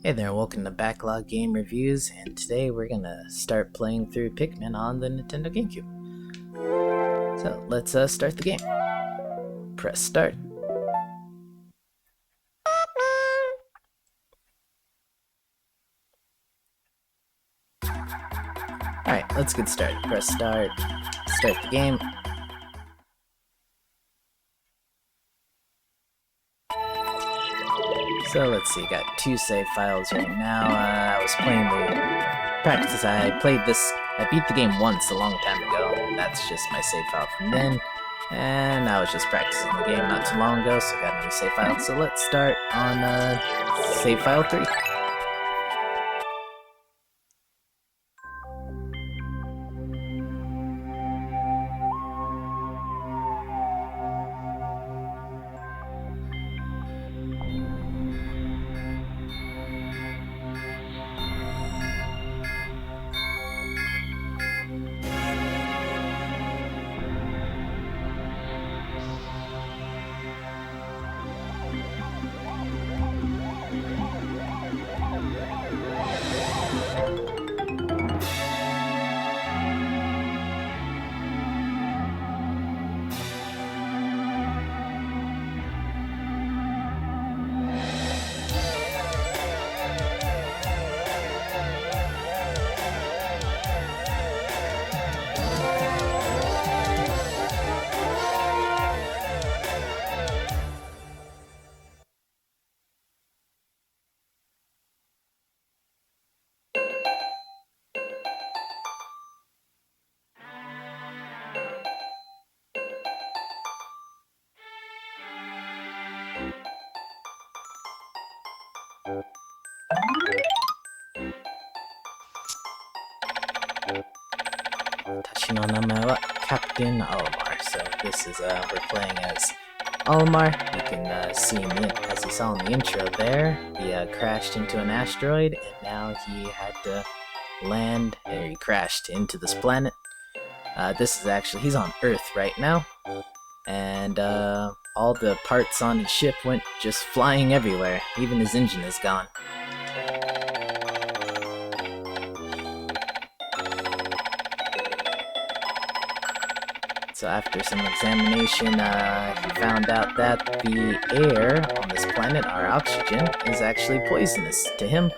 Hey there, welcome to Backlog Game Reviews, and today we're gonna start playing through Pikmin on the Nintendo Gamecube. So, let's start the game. Press start. Alright, let's get started. Press start the game. So let's see, got two save files right now. I was playing the practice. I beat the game once a long time ago. That's just my save file from then. And I was just practicing the game not too long ago, so I got another save file. So let's start on save file 3. Tashi no namae wa Captain Olimar. So this is we're playing as Olimar. You can see him as you saw in the intro there. He crashed into an asteroid, and now he had to land, or he crashed into this planet. This is actually, he's on Earth right now, and all the parts on his ship went just flying everywhere. Even his engine is gone. So after some examination, he found out that the air on this planet, our oxygen, is actually poisonous to him,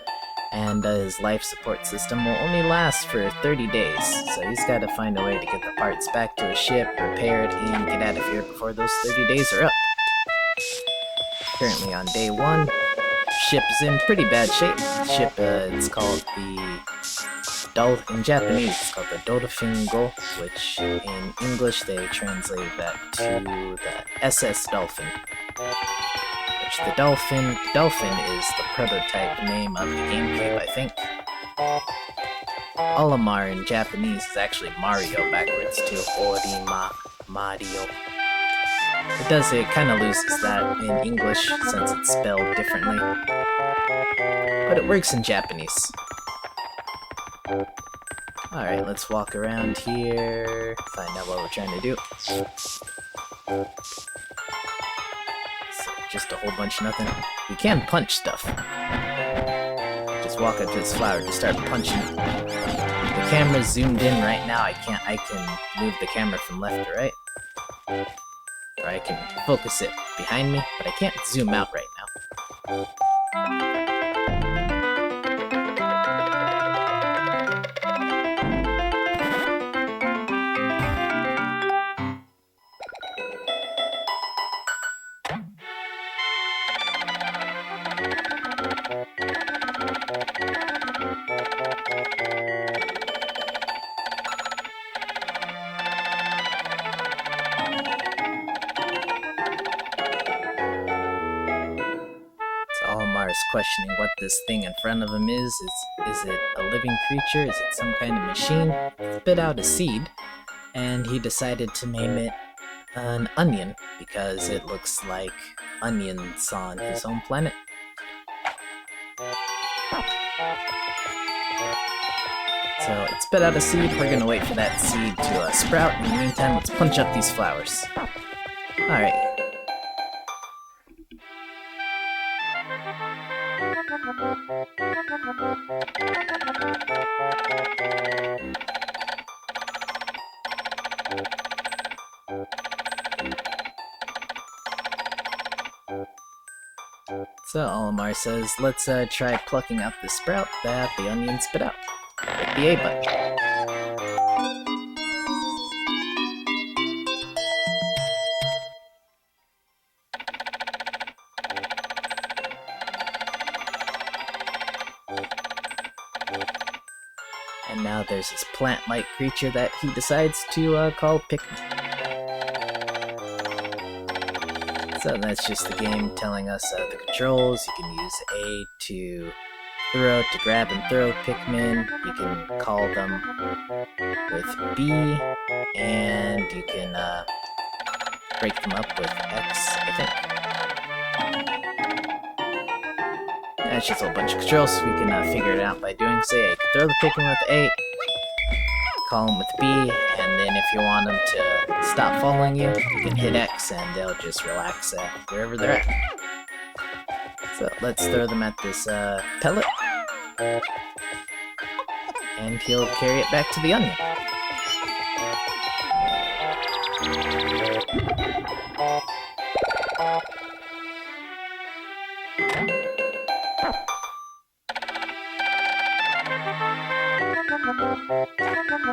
and his life support system will only last for 30 days. So he's got to find a way to get the parts back to his ship, repair it, and get out of here before those 30 days are up. Currently on day 1, ship is in pretty bad shape. The ship, it's called the in Japanese, it's called the Dolphin Go, which in English they translate that to the SS Dolphin. Which the Dolphin is the prototype name of the Gamecube, I think. Olimar in Japanese is actually Mario backwards to Orima, Mario. It kind of loses that in English since it's spelled differently. But it works in Japanese. Alright, let's walk around here, find out what we're trying to do. So, just a whole bunch of nothing. We can punch stuff. Just walk up to this flower, just start punching. The camera's zoomed in right now. I can move the camera from left to right. Or I can focus it behind me, but I can't zoom out right now. Olimar is questioning what this thing in front of him is. Is it a living creature? Is it some kind of machine? It spit out a seed, and he decided to name it an onion, because it looks like onions on his own planet. So it spit out a seed. We're gonna wait for that seed to sprout. In the meantime, let's punch up these flowers. Alright. So Olimar says, let's try plucking out the sprout that the onion spit out with the A button. And now there's this plant-like creature that he decides to call Pikmin. So that's just the game telling us the controls. You can use A to throw, to grab and throw Pikmin. You can call them with B, and you can break them up with X, I think. That's just a whole bunch of controls, so we can figure it out by doing so. Yeah, you can throw the Pikmin with A, call them with B, and then if you want them to stop following you, you can hit X and they'll just relax at wherever they're at. So let's throw them at this pellet, and he'll carry it back to the onion.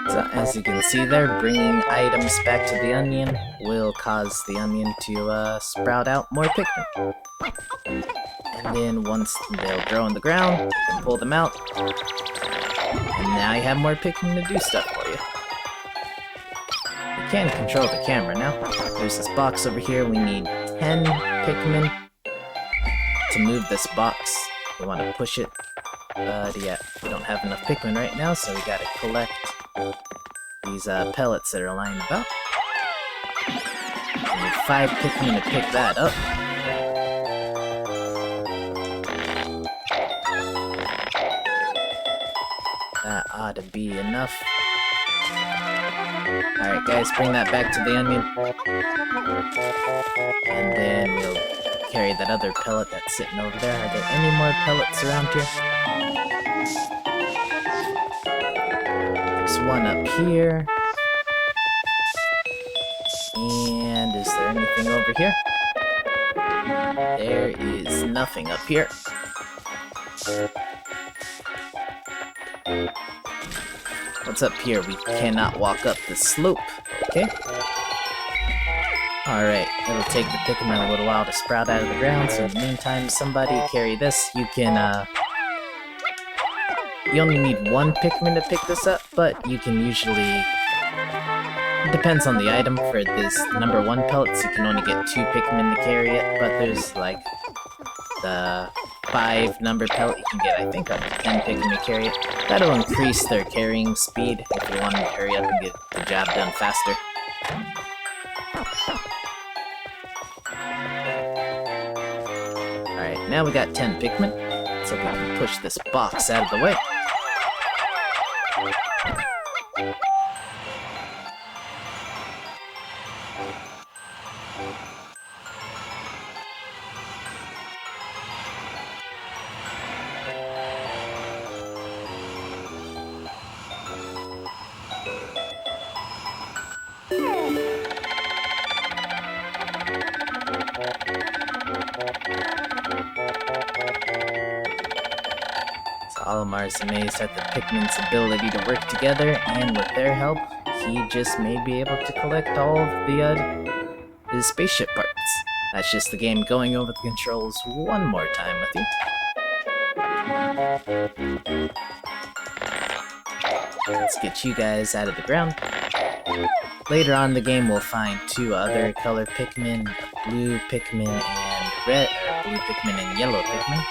So as you can see there, bringing items back to the onion will cause the onion to sprout out more Pikmin. And then once they'll grow on the ground, you can pull them out. And now you have more Pikmin to do stuff for you. You can control the camera now. There's this box over here. We need 10 Pikmin to move this box. We want to push it. But yeah, we don't have enough Pikmin right now, so we gotta collect these pellets that are lying about. We need 5 Pikmin to pick that up. That ought to be enough. Alright guys, bring that back to the onion. And then we'll carry that other pellet that's sitting over there. Are there any more pellets around here? There's one up here. And is there anything over here? There is nothing up here. What's up here? We cannot walk up the slope. Okay. Alright, it'll take the Pikmin a little while to sprout out of the ground, so in the meantime, somebody carry this. You can, you only need 1 Pikmin to pick this up, but you can usually... It depends on the item. For this number 1 pellets, you can only get 2 Pikmin to carry it, but there's, like, the 5 number pellet you can get, I think, up to 10 Pikmin to carry it. That'll increase their carrying speed if you want them to hurry up and get the job done faster. Alright, now we got 10 Pikmin, so we can push this box out of the way. Olimar's amazed at the Pikmin's ability to work together, and with their help, he just may be able to collect all of the, his spaceship parts. That's just the game going over the controls one more time with you. Let's get you guys out of the ground. Later on in the game, we'll find 2 other color Pikmin, a blue Pikmin and red, or blue Pikmin and yellow Pikmin.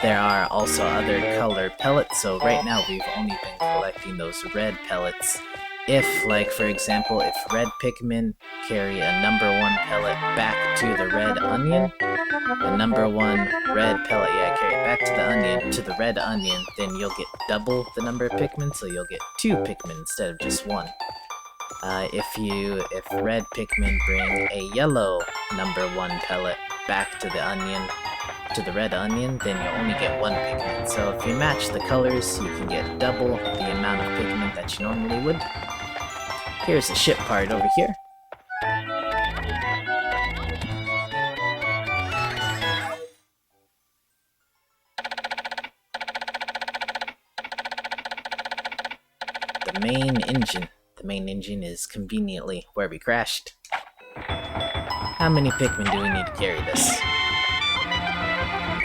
There are also other color pellets, so right now we've only been collecting those red pellets. If, like, for example, if red Pikmin carry a number 1 pellet back to the red onion, the number 1 red pellet, carry it back to the onion, to the red onion, then you'll get double the number of Pikmin, so you'll get 2 Pikmin instead of just 1. If red Pikmin bring a yellow number 1 pellet back to the onion, to the red onion, then you'll only get one Pikmin. So if you match the colors, you can get double the amount of Pikmin that you normally would. Here's the ship part over here. The main engine. The main engine is conveniently where we crashed. How many Pikmin do we need to carry this?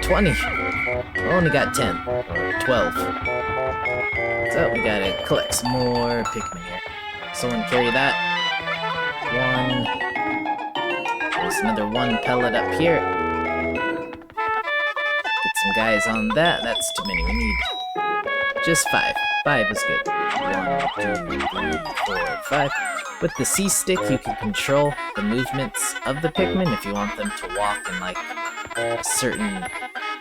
20! We only got 10, or 12. So we gotta collect some more Pikmin here. Someone carry that. 1. There's another 1 pellet up here. Get some guys on that. That's too many. We need just 5. 5 is good. 1, 2, 3, 4, 5. With the C stick, you can control the movements of the Pikmin if you want them to walk in like a certain...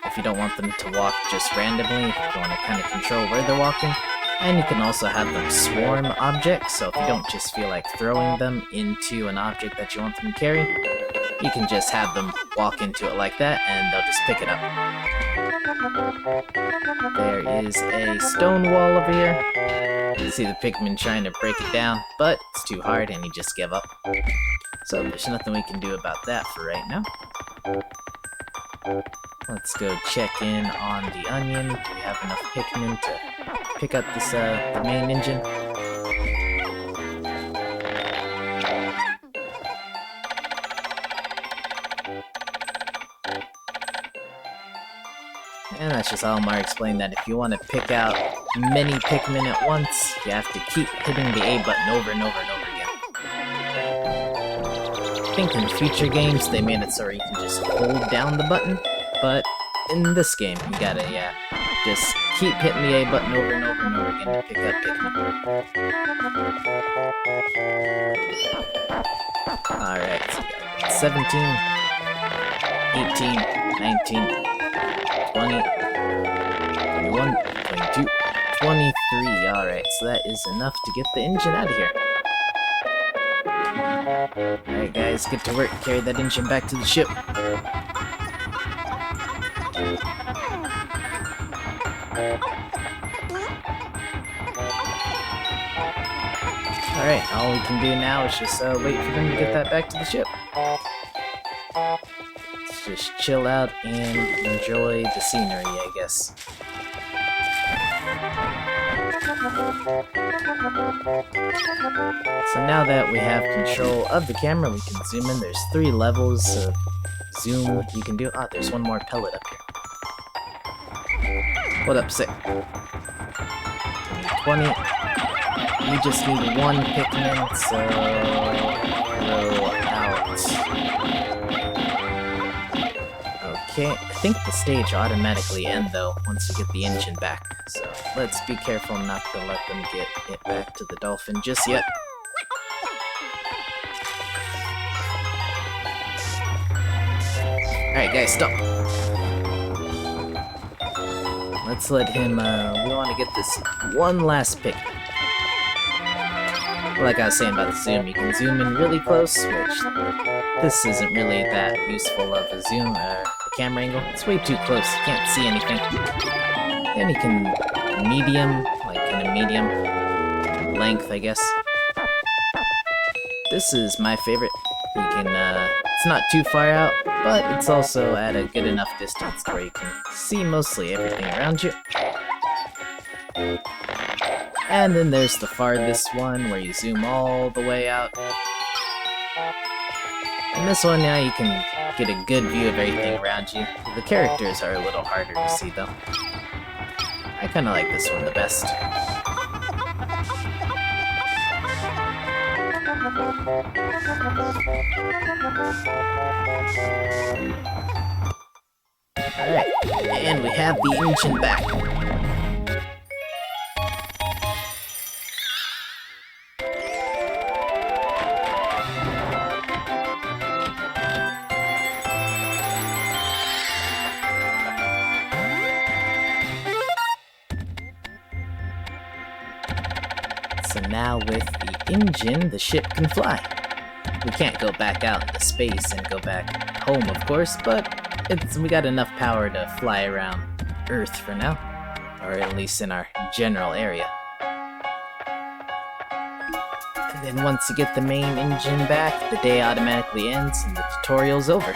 If you don't want them to walk just randomly, if you want to kind of control where they're walking. And you can also have them swarm objects, so if you don't just feel like throwing them into an object that you want them to carry, you can just have them walk into it like that, and they'll just pick it up. There is a stone wall over here. You see the Pikmin trying to break it down, but it's too hard and he just gave up. So there's nothing we can do about that for right now. Let's go check in on the onion. Do we have enough Pikmin to pick up this, the main engine? And that's just Olimar explained that if you want to pick out many Pikmin at once, you have to keep hitting the A button over and over and over again. I think in future games they made it so you can just hold down the button, but in this game you gotta, just keep hitting the A button over and over and over again to pick up Pikmin. Alright, so we got 17, 18, 19, 20, 21, 22, 23. Alright, so that is enough to get the engine out of here. Alright guys, get to work. Carry that engine back to the ship. Alright, all we can do now is just wait for them to get that back to the ship. Let's just chill out and enjoy the scenery, I guess. So now that we have control of the camera, we can zoom in. There's 3 levels of zoom you can do. Ah, there's one more pellet up here. What up, sick? 20. We just need 1 Pikmin, so throw out. Okay, I think the stage automatically ends though once we get the engine back. So let's be careful not to let them get it back to the dolphin just yet. Alright guys, stop. Let's let him, we want to get this one last pick. Like I was saying about the zoom, you can zoom in really close, which this isn't really that useful of a zoom, camera angle. It's way too close, you can't see anything. Then you can medium, like kind of medium length, I guess. This is my favorite. You can, it's not too far out, but it's also at a good enough distance where you can see mostly everything around you. And then there's the farthest one where you zoom all the way out. And this one now you can get a good view of everything around you. The characters are a little harder to see though. I kinda like this one the best. Alright, and we have the engine back. So now with the engine, the ship can fly. We can't go back out into space and go back home, of course, but we got enough power to fly around Earth for now, or at least in our general area. And then once you get the main engine back, the day automatically ends and the tutorial's over.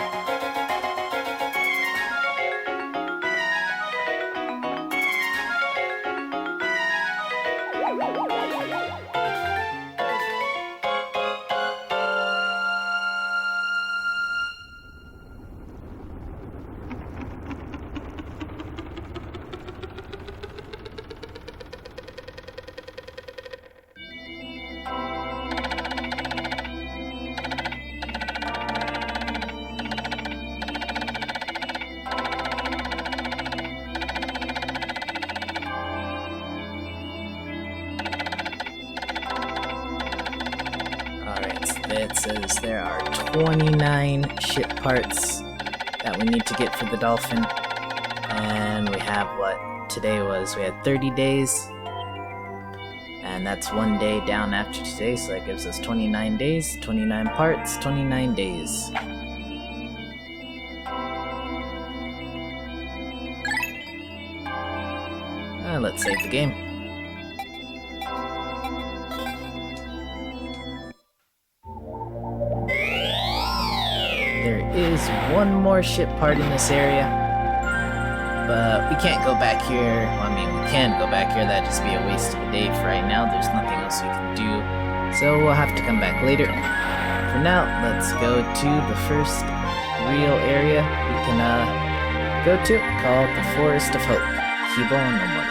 It says there are 29 ship parts that we need to get for the Dolphin, and we have what today was. We had 30 days, and that's one day down after today, so that gives us 29 days, 29 parts, 29 days. Let's save the game. There is one more ship part in this area, but we can't go back here. Well, I mean, we can go back here, that'd just be a waste of a day for right now. There's nothing else we can do, so we'll have to come back later. For now, let's go to the first real area we can go to, called the Forest of Hope. Kibo no Mori.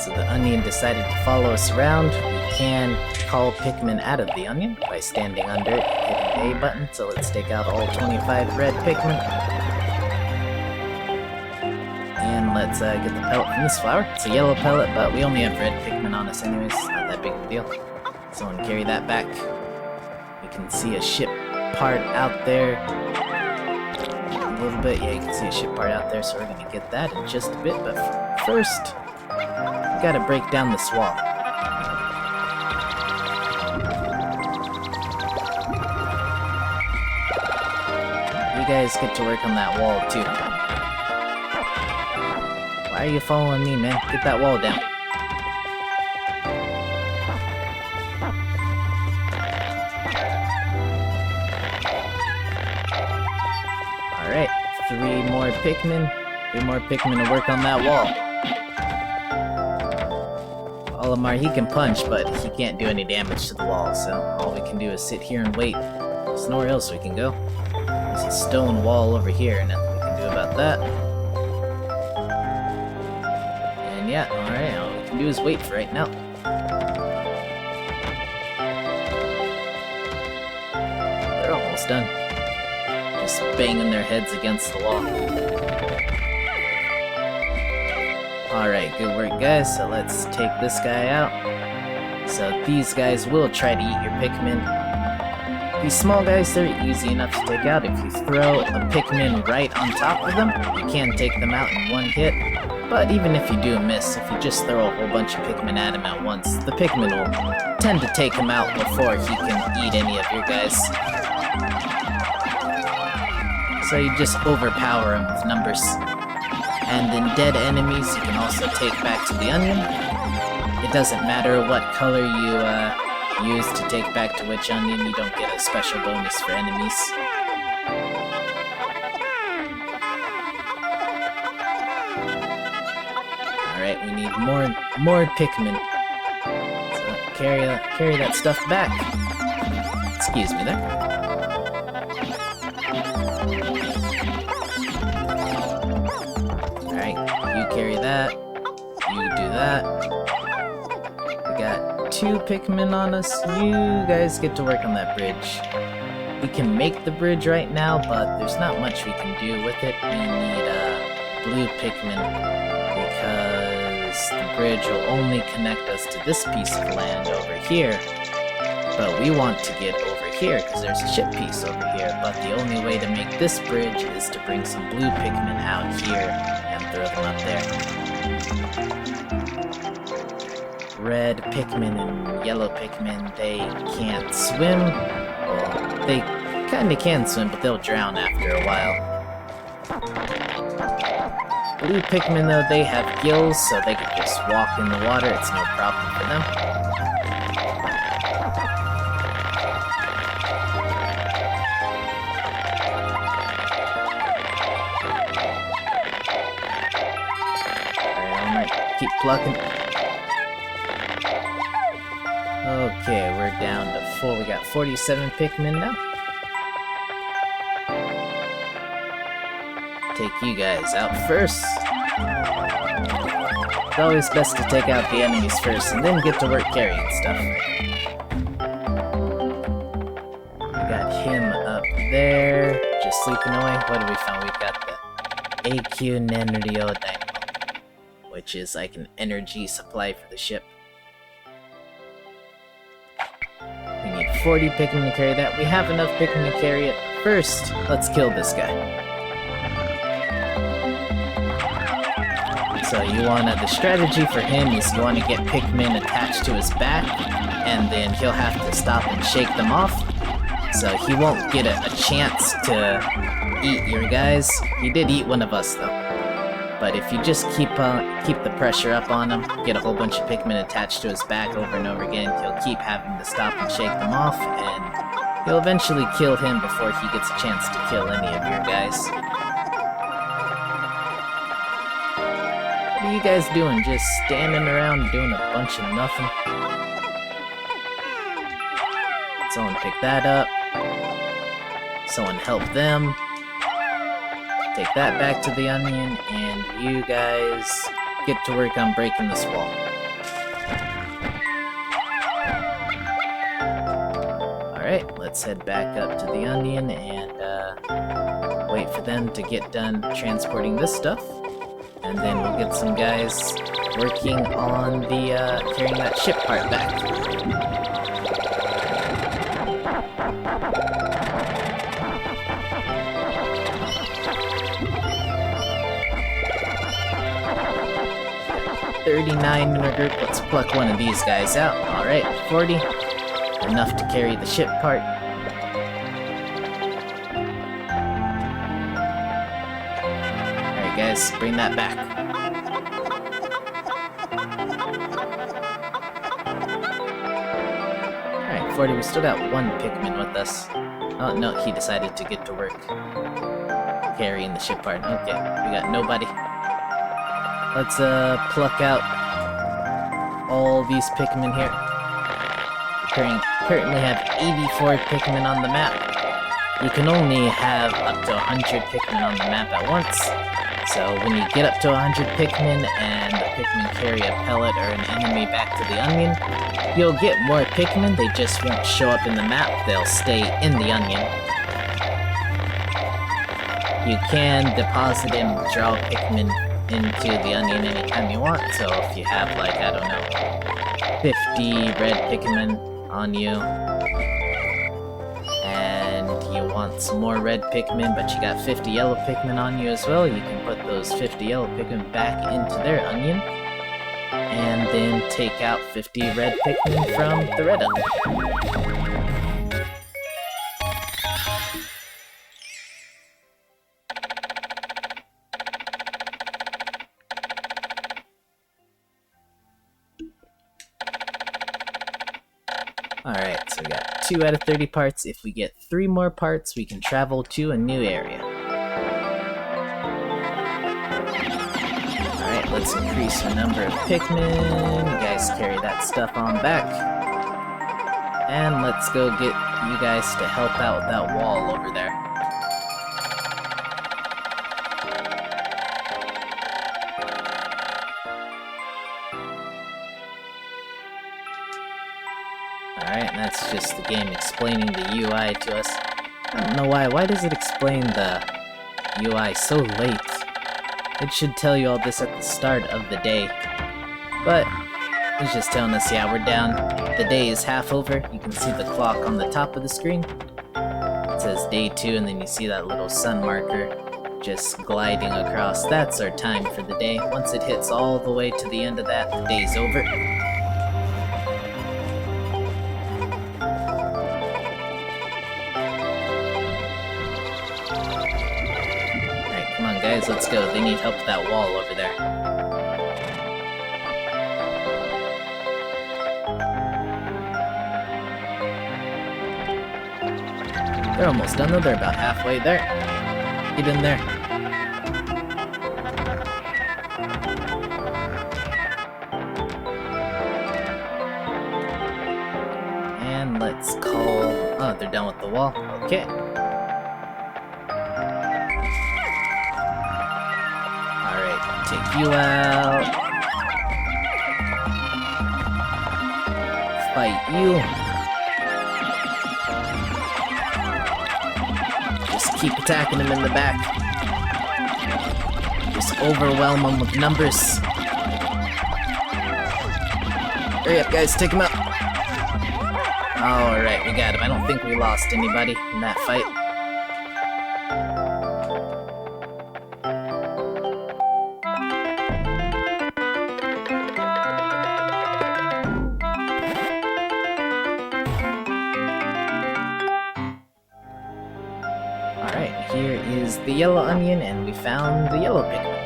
So the onion decided to follow us around. We can call Pikmin out of the onion by standing under it and hitting the A button. So let's take out all 25 red Pikmin. And let's get the pellet from this flower. It's a yellow pellet, but we only have red Pikmin on us anyways. Not that big of a deal. Someone carry that back. We can see a ship part out there. A little bit, yeah, you can see a ship part out there, so we're gonna get that in just a bit. But first, we gotta break down this wall. You guys get to work on that wall too. Why are you following me, man? Get that wall down. Alright, 3 more Pikmin. 3 more Pikmin to work on that wall. Olimar, he can punch, but he can't do any damage to the wall, so all we can do is sit here and wait. There's nowhere else we can go. There's a stone wall over here, nothing we can do about that. And yeah, alright, all we can do is wait for right now. They're almost done. Just banging their heads against the wall. Alright, good work guys, so let's take this guy out. So these guys will try to eat your Pikmin. These small guys, they're easy enough to take out. If you throw a Pikmin right on top of them, you can take them out in one hit. But even if you do miss, if you just throw a whole bunch of Pikmin at him at once, the Pikmin will tend to take him out before he can eat any of your guys. So you just overpower him with numbers. And then dead enemies you can also take back to the onion. It doesn't matter what color you use to take back to which onion, you don't get a special bonus for enemies. Alright, we need more Pikmin. So carry that stuff back. Excuse me there. Carry that. You do that. We got 2 Pikmin on us. You guys get to work on that bridge. We can make the bridge right now, but there's not much we can do with it. We need blue Pikmin because the bridge will only connect us to this piece of land over here. But we want to get over here because there's a ship piece over here. But the only way to make this bridge is to bring some blue Pikmin out here and throw them up there. Red Pikmin and yellow Pikmin, they can't swim. Well, they kinda can swim, but they'll drown after a while. Blue Pikmin, though, they have gills, so they can just walk in the water. It's no problem for them. Alright, keep plucking. Okay, we're down to 4. We got 47 Pikmin now. Take you guys out first. It's always best to take out the enemies first and then get to work carrying stuff. We got him up there, just sleeping away. What have we found? We've got the AQ Nanrio Dynamo, which is like an energy supply for the ship. We need 40 Pikmin to carry that. We have enough Pikmin to carry it. First, let's kill this guy. So you wanna, the strategy for him is you wanna get Pikmin attached to his back, and then he'll have to stop and shake them off. So he won't get a chance to eat your guys. He did eat one of us though. But if you just keep the pressure up on him, get a whole bunch of Pikmin attached to his back over and over again, he'll keep having to stop and shake them off, and you'll eventually kill him before he gets a chance to kill any of your guys. What are you guys doing? Just standing around doing a bunch of nothing? Someone pick that up. Someone help them. Take that back to the onion, and you guys get to work on breaking this wall. Alright, let's head back up to the onion and wait for them to get done transporting this stuff. And then we'll get some guys working on the carrying that ship part back. $39 in our group. Let's pluck one of these guys out. Alright, 40. Enough to carry the ship part. Alright guys, bring that back. Alright, 40, we still got one Pikmin with us. Oh no, he decided to get to work carrying the ship part. Okay, we got nobody. Let's pluck out all these Pikmin here. We currently have 84 Pikmin on the map. You can only have up to 100 Pikmin on the map at once. So when you get up to 100 Pikmin and the Pikmin carry a pellet or an enemy back to the onion, you'll get more Pikmin, they just won't show up in the map, they'll stay in the onion. You can deposit and draw Pikmin into the onion anytime you want, so if you have like, I don't know, 50 red Pikmin on you, and you want some more red Pikmin, but you got 50 yellow Pikmin on you as well, you can put those 50 yellow Pikmin back into their onion, and then take out 50 red Pikmin from the red onion. Alright, so we got 2 out of 30 parts. If we get 3 more parts, we can travel to a new area. Alright, let's increase the number of Pikmin. You guys carry that stuff on back. And let's go get you guys to help out with that wall over there. Alright, and that's just the game explaining the UI to us. I don't know why. Why does it explain the UI so late? It should tell you all this at the start of the day. But it's just telling us, yeah, we're down. The day is half over. You can see the clock on the top of the screen. It says day 2, and then you see that little sun marker just gliding across. That's our time for the day. Once it hits all the way to the end of that, the day's over. Alright, come on guys, let's go. They need help with that wall over there. They're almost done though, they're about halfway there. Get in there. And let's call... Oh, they're done with the wall. Okay. Alright, take you out. Fight you. Keep attacking him in the back. Just overwhelm him with numbers. Hurry up, guys, take him out. Alright, we got him. I don't think we lost anybody in that fight. Alright, here is the yellow onion, and we found the yellow Pikmin.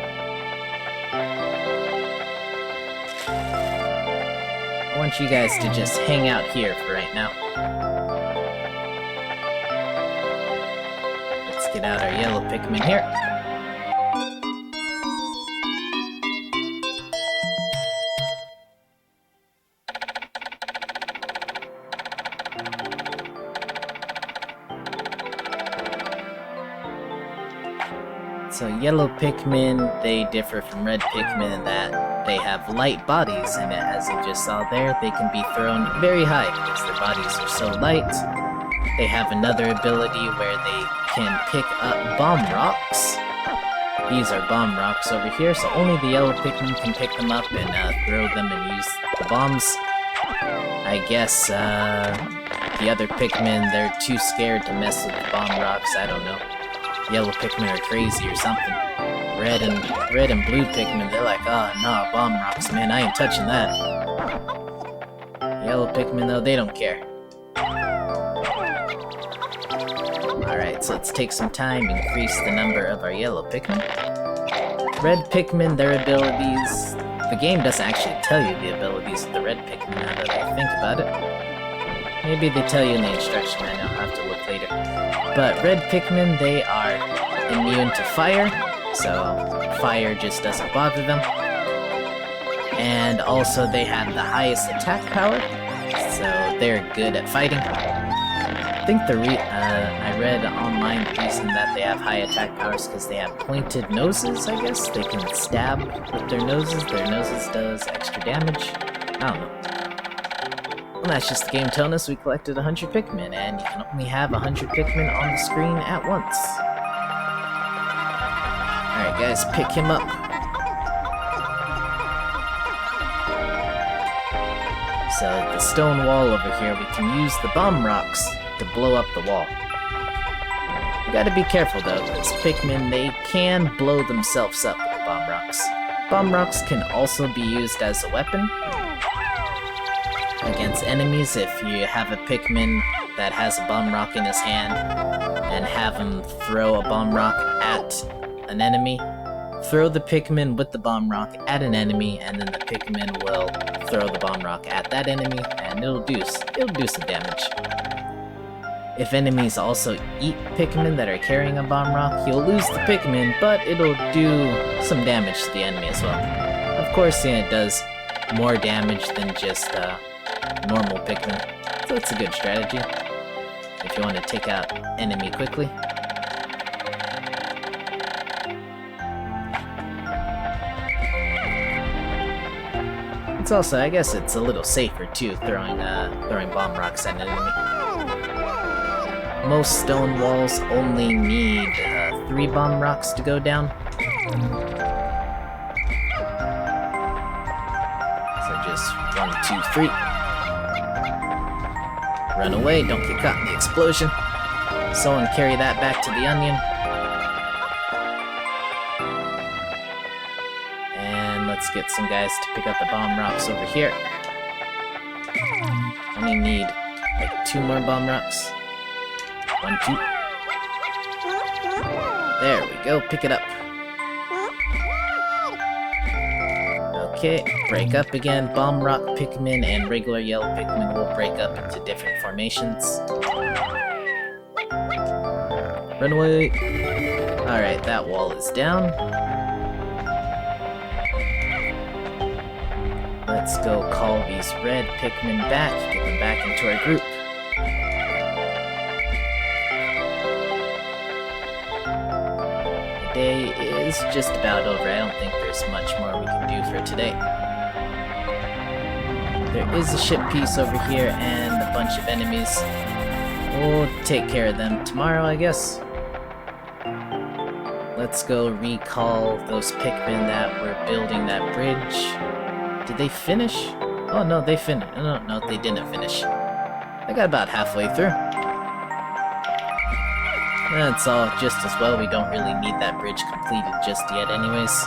I want you guys to just hang out here for right now. Let's get out our yellow Pikmin here. So yellow Pikmin, they differ from red Pikmin in that they have light bodies, and as you just saw there, they can be thrown very high because their bodies are so light. They have another ability where they can pick up bomb rocks. These are bomb rocks over here, so only the yellow Pikmin can pick them up and throw them and use the bombs. I guess the other Pikmin, they're too scared to mess with the bomb rocks, I don't know. Yellow Pikmin are crazy or something. Red and blue Pikmin, they're like, oh no, bomb rocks, man, I ain't touching that. Yellow Pikmin though, they don't care. Alright, so let's take some time and increase the number of our yellow Pikmin. Red Pikmin, their abilities... The game doesn't actually tell you the abilities of the red Pikmin now that I think about it. Maybe they tell you in the instruction manual, I'll have to look later. But red Pikmin, they are immune to fire, so fire just doesn't bother them. And also they have the highest attack power, so they're good at fighting. I think I read online the reason that they have high attack powers because they have pointed noses, I guess. They can stab with their noses does extra damage. I don't know. Well, that's just the game telling us we collected 100 Pikmin, and you can only have 100 Pikmin on the screen at once. Alright guys, pick him up. So, the stone wall over here, we can use the bomb rocks to blow up the wall. You gotta be careful though, because Pikmin, they can blow themselves up with bomb rocks. Bomb rocks can also be used as a weapon against enemies. If you have a Pikmin that has a bomb rock in his hand and have him throw a bomb rock at an enemy, throw the Pikmin with the bomb rock at an enemy, and then the Pikmin will throw the bomb rock at that enemy, and it'll do some damage. If enemies also eat Pikmin that are carrying a bomb rock, you'll lose the Pikmin, but it'll do some damage to the enemy as well. Of course, yeah, it does more damage than just normal Pikmin, so it's a good strategy if you want to take out enemy quickly. It's also, I guess it's a little safer too, throwing bomb rocks at an enemy. most stone walls only need 3 bomb rocks to go down. So just 1, 2, 3. Run away, don't get caught in the explosion. Someone carry that back to the onion. And let's get some guys to pick up the bomb rocks over here. Only need like 2 more bomb rocks. 1, 2. There we go, pick it up. Okay, break up again. Bomb rock Pikmin and regular yellow Pikmin will break up into different formations. Run away! Alright, that wall is down. Let's go call these red Pikmin back, get them back into our group. The day is just about over. I don't think there's much more we can do for today. There is a ship piece over here and a bunch of enemies. We'll take care of them tomorrow, I guess. Let's go recall those Pikmin that were building that bridge. Did they finish? Oh no, they finished. No, they didn't finish. I got about halfway through. That's all just as well. We don't really need that bridge completed just yet anyways.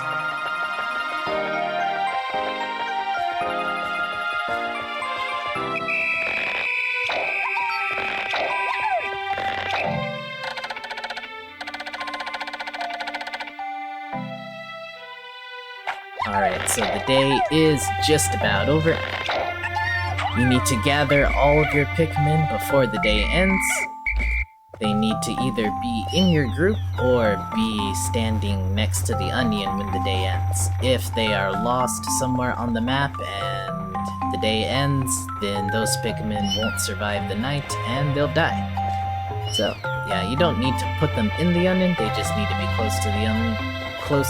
Alright, so the day is just about over. You need to gather all of your Pikmin before the day ends. They need to either be in your group or be standing next to the onion when the day ends. If they are lost somewhere on the map and the day ends, then those Pikmin won't survive the night and they'll die. So, yeah, you don't need to put them in the onion, they just need to be close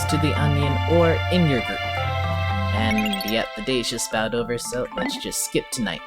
to the onion or in your group. And yeah, the day's just about over, so let's just skip tonight.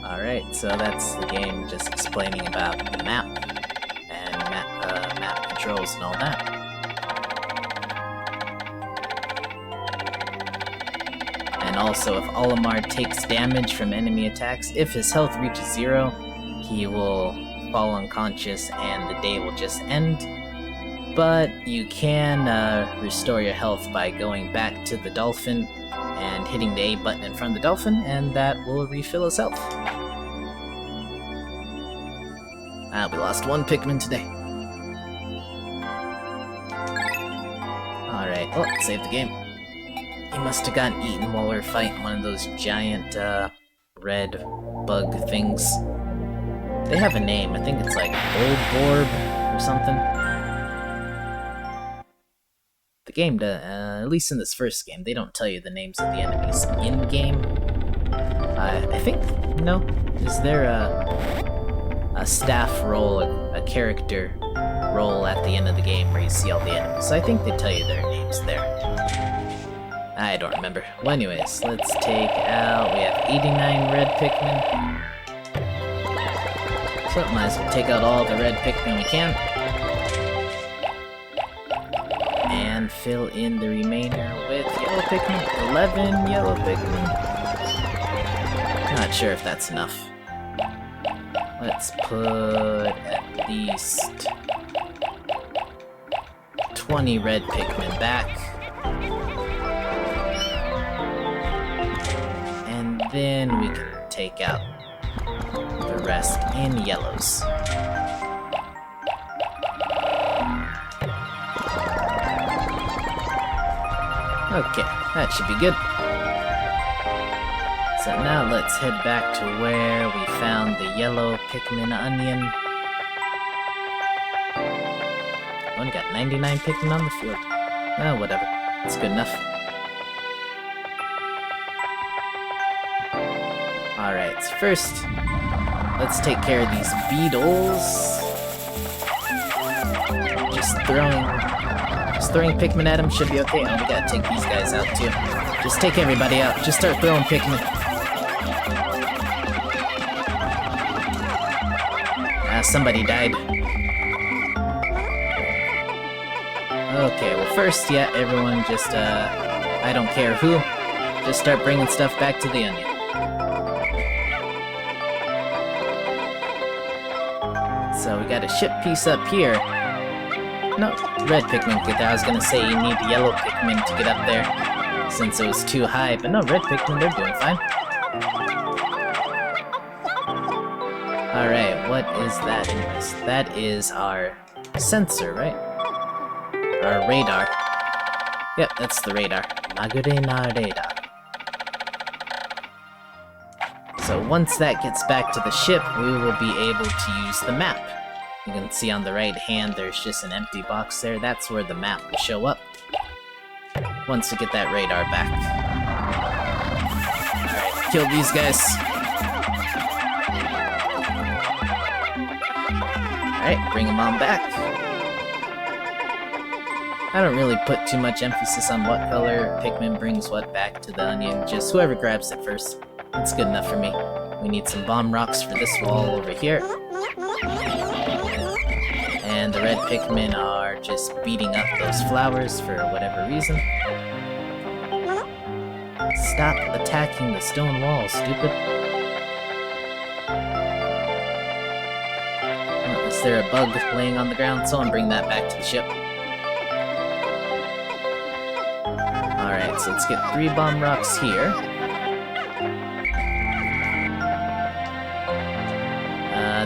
Alright, so that's the game just explaining about the map and map controls and all that. And also, if Olimar takes damage from enemy attacks, if his health reaches 0, he will fall unconscious and the day will just end. But you can restore your health by going back to the dolphin and hitting the A button in front of the dolphin, and that will refill his health. We lost 1 Pikmin today. Alright, oh, save the game. He must have gotten eaten while we were fighting one of those giant, red bug things. They have a name, I think it's like Bulborb or something. The game, at least in this first game, they don't tell you the names of the enemies in-game. I think, no, is there a staff role, a character role at the end of the game where you see all the enemies? So I think they tell you their names there. I don't remember. Well, anyways, let's take out, we have 89 red Pikmin. So might as well take out all the red Pikmin we can. And fill in the remainder with yellow Pikmin. 11 yellow Pikmin. Not sure if that's enough. Let's put at least 20 red Pikmin back. And then we can take out the rest in yellows. Okay, that should be good. So now let's head back to where we found the yellow Pikmin onion. Only got 99 Pikmin on the field. Oh, whatever. It's good enough. Alright, so first, let's take care of these beetles. Just throwing Pikmin at them should be okay. Oh, we gotta take these guys out too. Just take everybody out. Just start throwing Pikmin. Somebody died. Okay, well first, yeah, everyone just, I don't care who, just start bringing stuff back to the onion. So we got a ship piece up here. No, red Pikmin get there. I was gonna say you need yellow Pikmin to get up there, since it was too high, but no, red Pikmin, they're doing fine. Alright, what is that in this? That is our sensor, right? Our radar. Yep, that's the radar. Magure na radar. So once that gets back to the ship, we will be able to use the map. You can see on the right hand, there's just an empty box there. That's where the map will show up once we get that radar back. Alright, kill these guys. Alright, bring them on back. I don't really put too much emphasis on what color Pikmin brings what back to the onion, just whoever grabs it first. It's good enough for me. We need some bomb rocks for this wall over here. And the red Pikmin are just beating up those flowers for whatever reason. Stop attacking the stone wall, stupid. Oh, is there a bug laying on the ground? Someone bring that back to the ship. Alright, so let's get 3 bomb rocks here.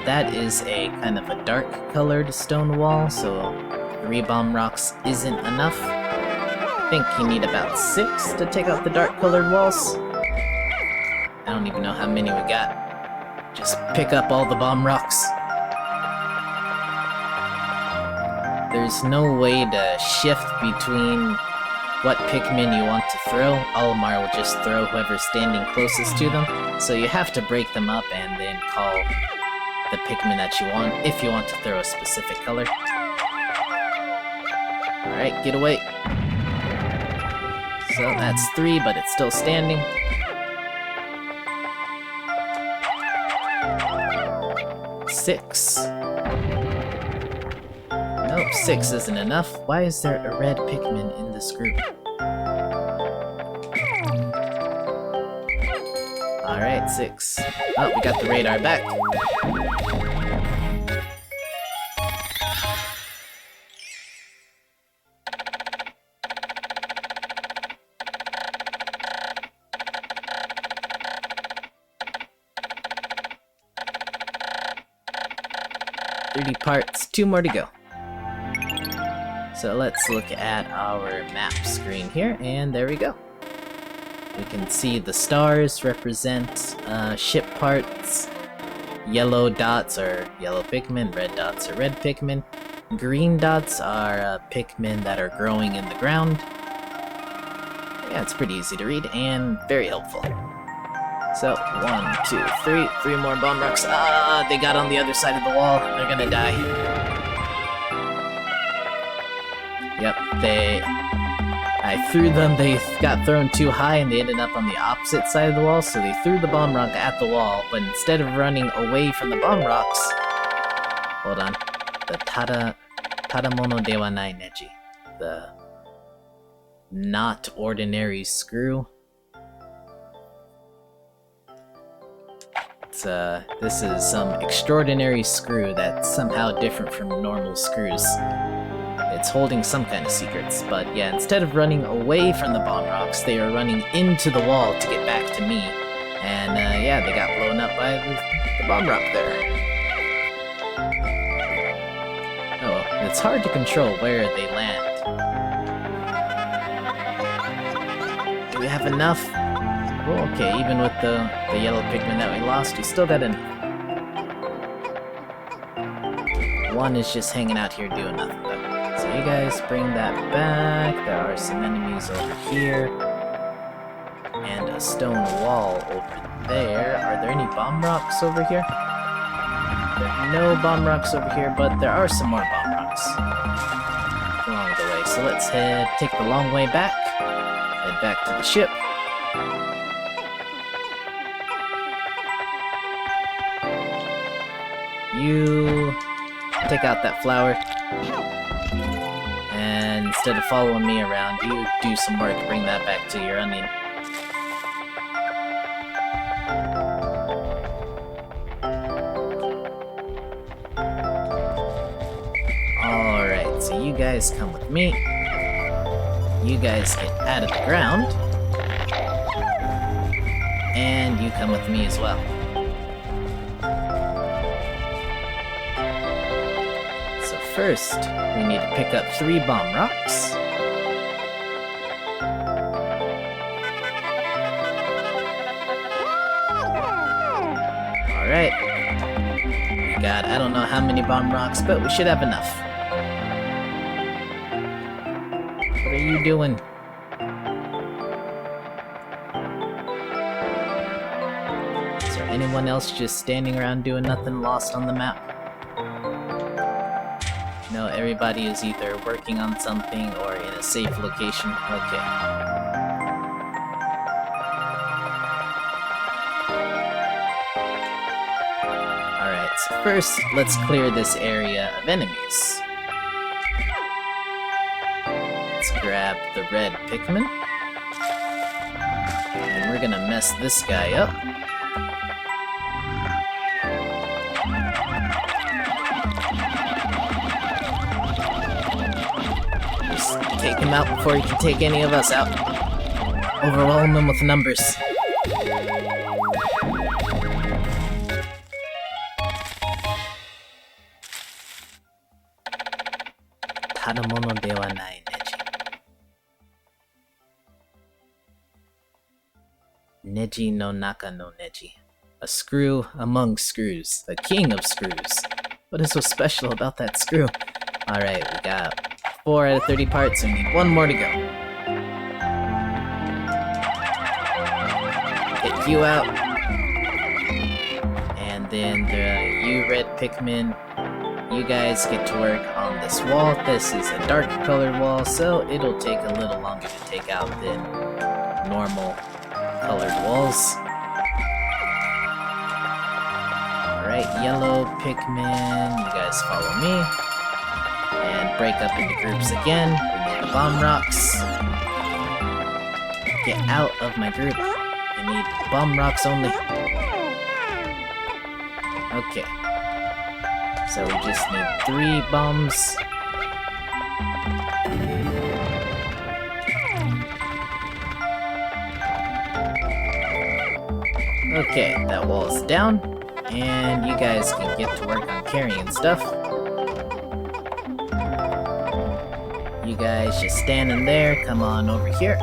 That is a kind of a dark colored stone wall, so 3 bomb rocks isn't enough. I think you need about 6 to take out the dark colored walls. I don't even know how many we got. Just pick up all the bomb rocks. There's no way to shift between what Pikmin you want to throw. Olimar will just throw whoever's standing closest to them, so you have to break them up and then call the Pikmin that you want, if you want to throw a specific color. Alright, get away. So that's 3, but it's still standing. Six. Nope, 6 isn't enough. Why is there a red Pikmin in this group? Alright, 6. Oh, we got the radar back. Parts, 2 more to go. So let's look at our map screen here, and there we go. We can see the stars represent ship parts, yellow dots are yellow Pikmin, red dots are red Pikmin, green dots are Pikmin that are growing in the ground. Yeah, it's pretty easy to read and very helpful. So, 1, 2, 3, 3 more bomb rocks. Ah, they got on the other side of the wall. They're gonna die. Yep, I threw them, they got thrown too high and they ended up on the opposite side of the wall, so they threw the bomb rock at the wall, but instead of running away from the bomb rocks... Hold on. The Tadamono dewa nai neji. The not ordinary screw. This is some extraordinary screw that's somehow different from normal screws. it's holding some kind of secrets. But yeah, instead of running away from the bomb rocks, they are running into the wall to get back to me. And yeah, they got blown up by the bomb rock there. Oh well, it's hard to control where they land. Do we have enough? Oh, okay, even with the yellow Pikmin that we lost, we still got enough. One is just hanging out here doing nothing though. So you guys bring that back. There are some enemies over here. And a stone wall over there. Are there any bomb rocks over here? There are no bomb rocks over here, but there are some more bomb rocks along the way. So let's take the long way back. Head back to the ship. You take out that flower, and instead of following me around, you do some work, bring that back to your onion. Alright, so you guys come with me. You guys get out of the ground. And you come with me as well. First, we need to pick up 3 bomb rocks. Alright. We got, I don't know how many bomb rocks, but we should have enough. What are you doing? Is there anyone else just standing around doing nothing, lost on the map? No, everybody is either working on something or in a safe location. Okay. Alright, so first, let's clear this area of enemies. Let's grab the red Pikmin. And we're gonna mess this guy up. Take him out before he can take any of us out. Overwhelm him with numbers. Tadamono de wa nai neji. Neji no naka no neji. A screw among screws. The king of screws. What is so special about that screw? Alright, we got 4 out of 30 parts, and we need 1 more to go. Get you out. And then you red Pikmin, you guys get to work on this wall. This is a dark colored wall, so it'll take a little longer to take out than normal colored walls. Alright, yellow Pikmin, you guys follow me. And break up into groups again. We need the bomb rocks. Get out of my group. I need bomb rocks only. Okay. So we just need 3 bombs. Okay, that wall is down. And you guys can get to work on carrying stuff. You guys just standing there, come on over here.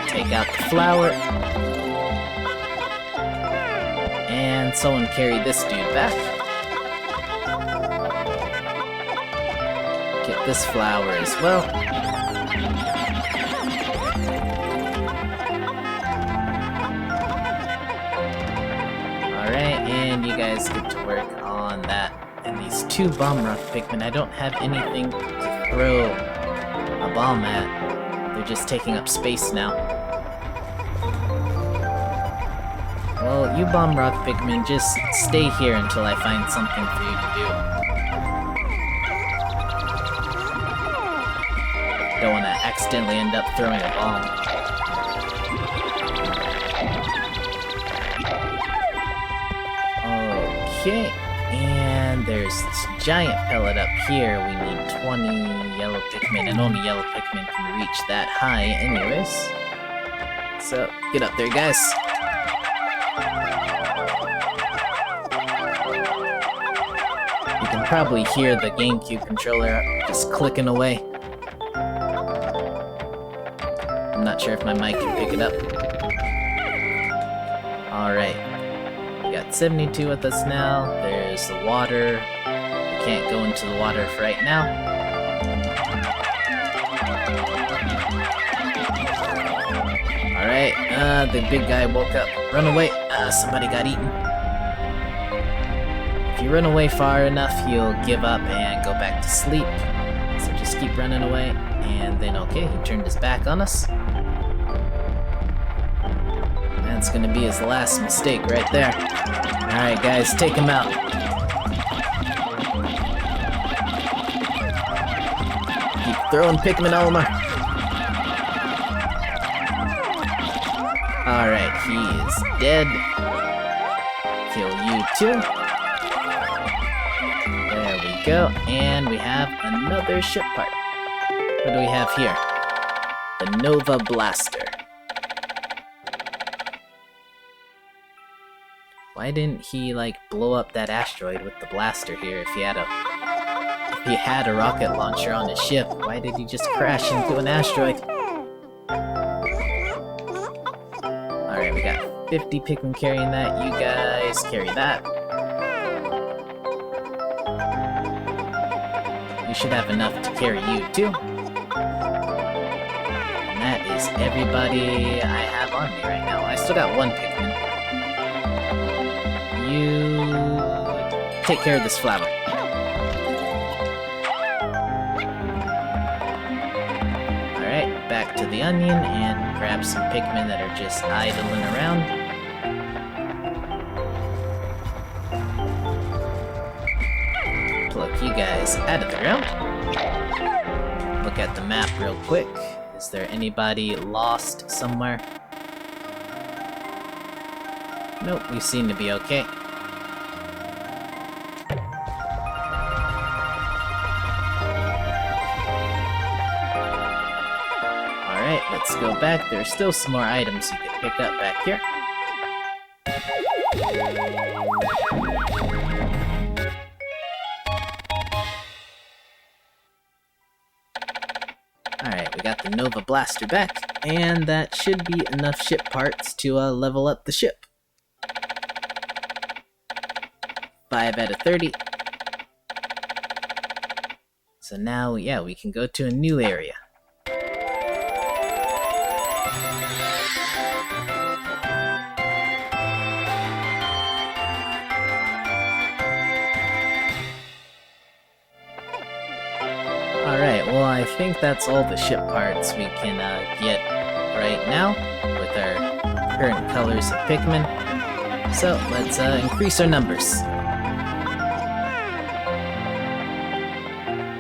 Take out the flower. And someone carry this dude back. Get this flower as well. Alright, and you guys get to work on that. And these 2 bomb rock Pikmin, I don't have anything to throw a bomb at. They're just taking up space now. Well, you bomb rock Pikmin, just stay here until I find something for you to do. Don't want to accidentally end up throwing a bomb. Okay, there's this giant pellet up here. We need 20 yellow Pikmin, and only yellow Pikmin can reach that high anyways. So, get up there, guys. You can probably hear the GameCube controller just clicking away. I'm not sure if my mic can pick it up. Alright. We got 72 with us now. There's the water. We can't go into the water for right now. Alright, the big guy woke up. Run away. Somebody got eaten. If you run away far enough, he'll give up and go back to sleep. So just keep running away. And then, okay, he turned his back on us. That's gonna be his last mistake right there. Alright, guys, take him out. Keep throwing Pikmin Olimar. Alright, he is dead. Kill you too. There we go. And we have another ship part. What do we have here? The Nova Blaster. Why didn't he, like, blow up that asteroid with the blaster here if he had a rocket launcher on his ship? Why did he just crash into an asteroid? Alright, we got 50 Pikmin carrying that. You guys carry that. You should have enough to carry you, too. And that is everybody I have on me right now. I still got one Pikmin. You take care of this flower. Alright, back to the onion and grab some Pikmin that are just idling around. Pluck you guys out of the ground. Look at the map real quick. Is there anybody lost somewhere? Nope, we seem to be okay. Alright, let's go back. There's still some more items you can pick up back here. Alright, we got the Nova Blaster back, and that should be enough ship parts to level up the ship. 5 out of 30. So now, yeah, we can go to a new area. Alright, well, I think that's all the ship parts we can get right now with our current colors of Pikmin. So, let's increase our numbers.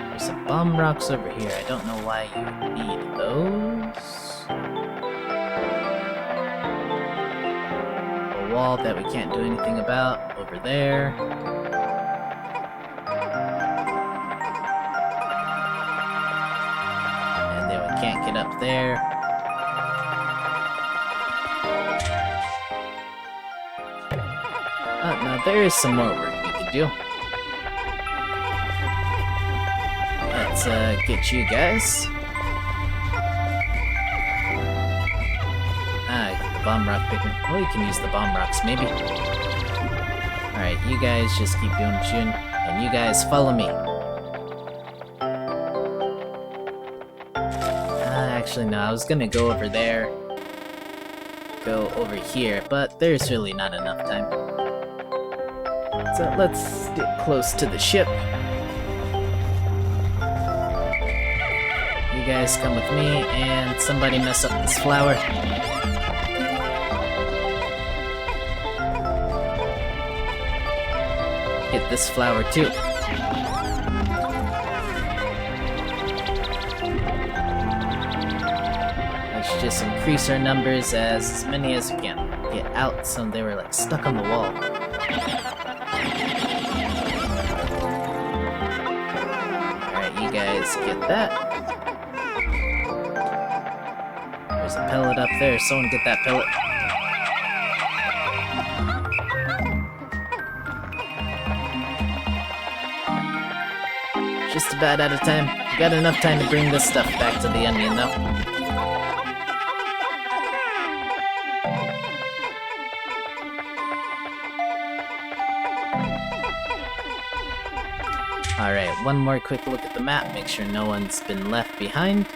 There's some bomb rocks over here. I don't know why you need those. A wall that we can't do anything about over there. Can't get up there. Oh, no, there is some more work we could do. Let's get you guys. I got the bomb rock Pikmin. Well, you can use the bomb rocks, maybe. Alright, you guys just keep doing what you're doing, and you guys follow me. Actually, no, I was gonna go over there, go over here, but there's really not enough time. So let's get close to the ship. You guys come with me, and somebody mess up this flower. Get this flower too. Just increase our numbers as many as we can. Get out. Some they were like stuck on the wall. you guys get that. There's a pellet up there. Someone get that pellet. Just about out of time. Got enough time to bring this stuff back to the onion, though. Alright, one more quick look at the map, make sure no one's been left behind.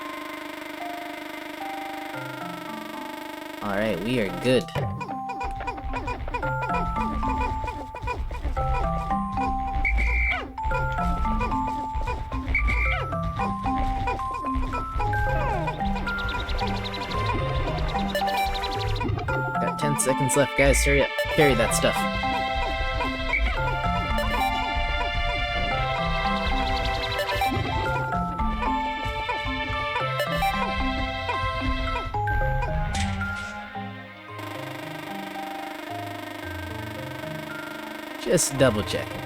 Alright, we are good. Got 10 seconds left, guys, hurry up. Carry that stuff. Just double checking.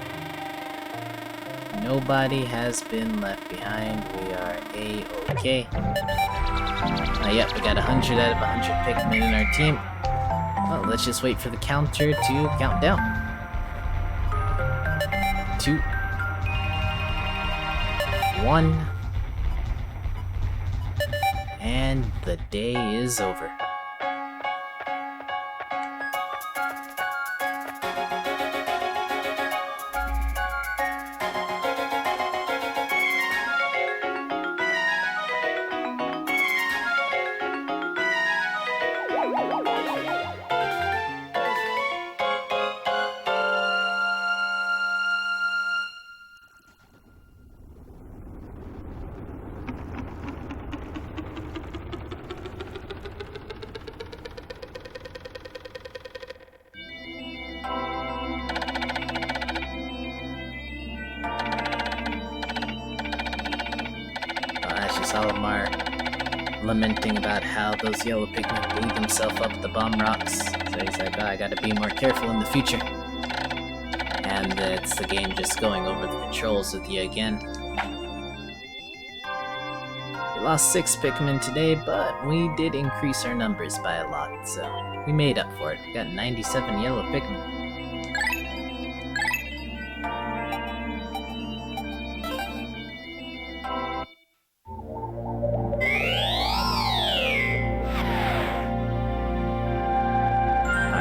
Nobody has been left behind. We are A-okay. Yep, we got 100 out of 100 Pikmin in our team. Well, let's just wait for the counter to count down. 2, 1, and the day is over. Olimar lamenting about how those yellow Pikmin blew himself up the bomb rocks. So he's like, oh, I gotta be more careful in the future. And it's the game just going over the controls with you again. We lost 6 Pikmin today, but we did increase our numbers by a lot, so we made up for it. We got 97 yellow Pikmin.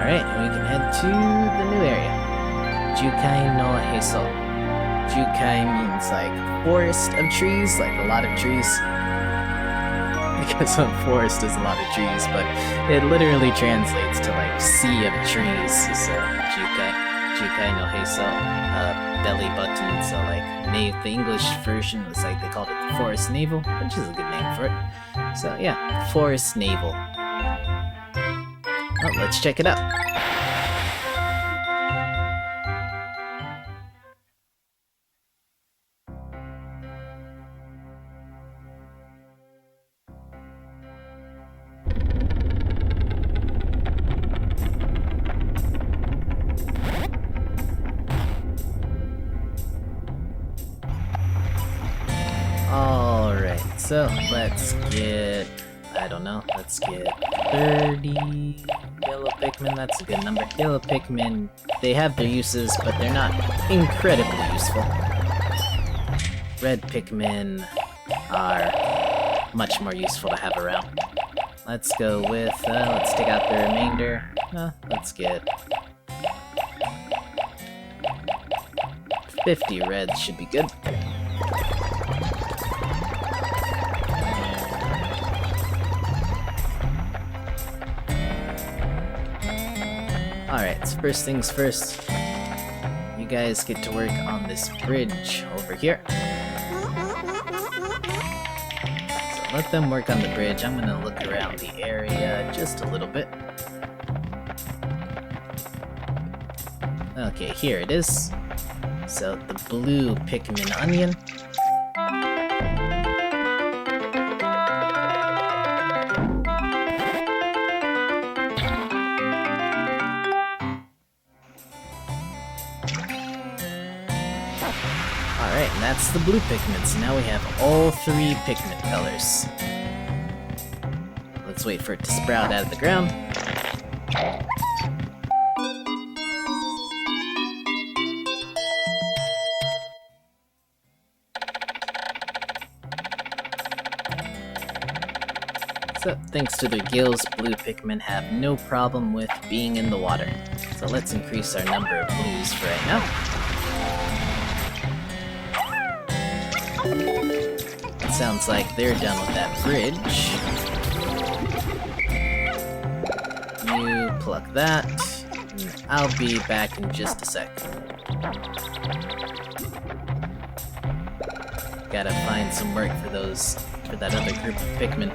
Alright, we can head to the new area. Jukai no Heiso. Jukai means like forest of trees, like a lot of trees. Because a forest is a lot of trees, but it literally translates to like sea of trees. So Jukai no Heiso, belly button. So like the English version was like they called it the forest navel, which is a good name for it. So yeah, forest navel. Well, let's check it out. Alright, so let's get, let's get 30 yellow Pikmin. That's a good number. Yellow Pikmin, they have their uses, but they're not incredibly useful. Red Pikmin are much more useful to have around. Let's go with, let's take out the remainder. Let's get 50 reds should be good. Alright, so first things first, you guys get to work on this bridge over here. So let them work on the bridge. I'm gonna look around the area just a little bit. Okay, here it is. So the blue Pikmin onion. And that's the blue Pikmin, so now we have all 3 Pikmin colors. Let's wait for it to sprout out of the ground. So, thanks to their gills, blue Pikmin have no problem with being in the water. So let's increase our number of blues for right now. It sounds like they're done with that bridge. You pluck that, and I'll be back in just a sec. Gotta find some work for that other group of Pikmin.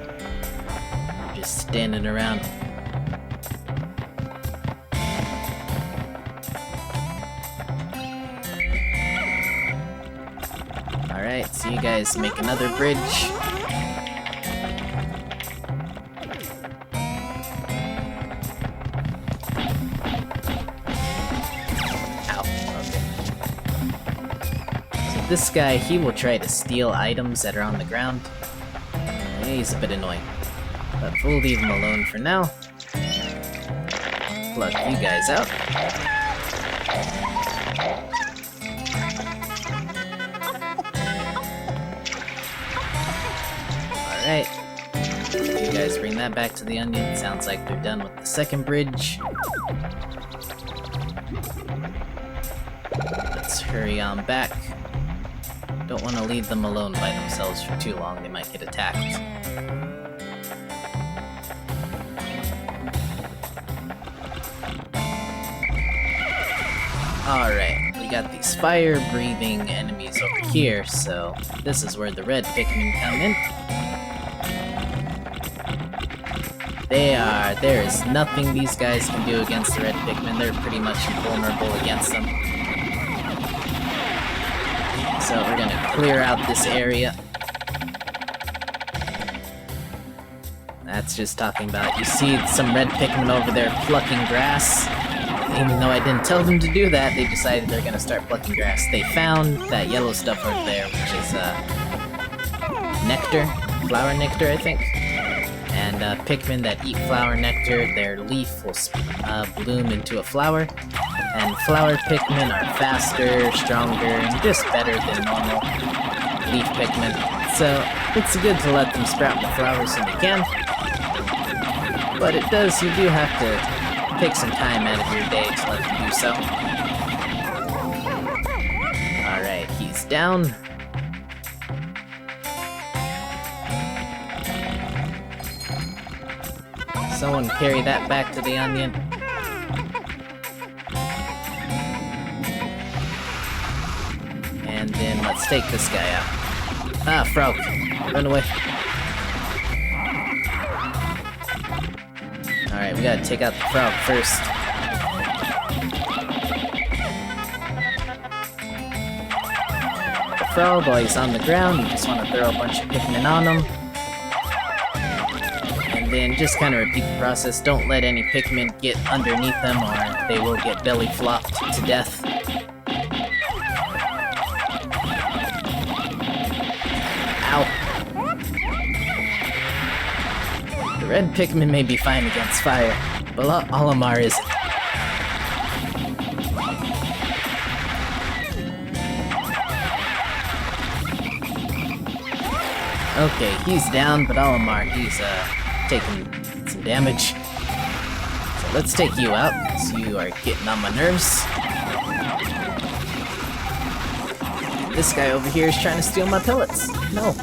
Just standing around. Alright, so you guys make another bridge. Ow, okay. So this guy, he will try to steal items that are on the ground. Yeah, he's a bit annoying. But we'll leave him alone for now. Plug you guys out. Alright. You guys bring that back to the onion. Sounds like they're done with the second bridge. Let's hurry on back. Don't want to leave them alone by themselves for too long. They might get attacked. Alright, we got these fire-breathing enemies over here, so this is where the red Pikmin come in. There is nothing these guys can do against the red Pikmin. They're pretty much invulnerable against them. So we're gonna clear out this area. That's just talking about, you see some red Pikmin over there plucking grass. Even though I didn't tell them to do that, they decided they're gonna start plucking grass. They found that yellow stuff over there, which is nectar, flower nectar, I think. And Pikmin that eat flower nectar, their leaf will bloom into a flower. And flower Pikmin are faster, stronger, and just better than normal leaf Pikmin. So it's good to let them sprout the flowers when they can. But it does, you do have to take some time out of your day to let them do so. Alright, he's down. Someone carry that back to the onion. And then let's take this guy out. Ah, frog. Run away. Alright, we gotta take out the frog first. The frog, while he's on the ground, you just want to throw a bunch of Pikmin on him. And then just kind of repeat the process. Don't let any Pikmin get underneath them or they will get belly flopped to death. Ow. The red Pikmin may be fine against fire, but Olimar isn't. Okay, he's down, but Olimar, he's taking some damage. So let's take you out, because you are getting on my nerves. This guy over here is trying to steal my pellets. No.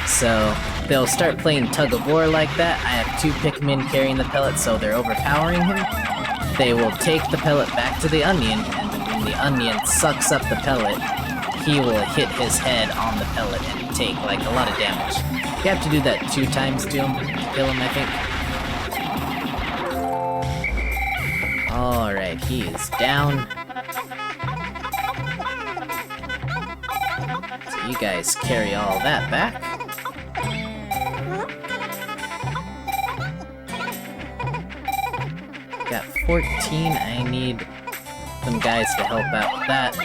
So they'll start playing tug of war like that. I have 2 Pikmin carrying the pellet, so they're overpowering him. They will take the pellet back to the onion, and when the onion sucks up the pellet, he will hit his head on the pellet and take like a lot of damage. You have to do that 2 times to him, to kill him, I think. Alright, he is down. So you guys carry all that back. Got 14, I need some guys to help out with that.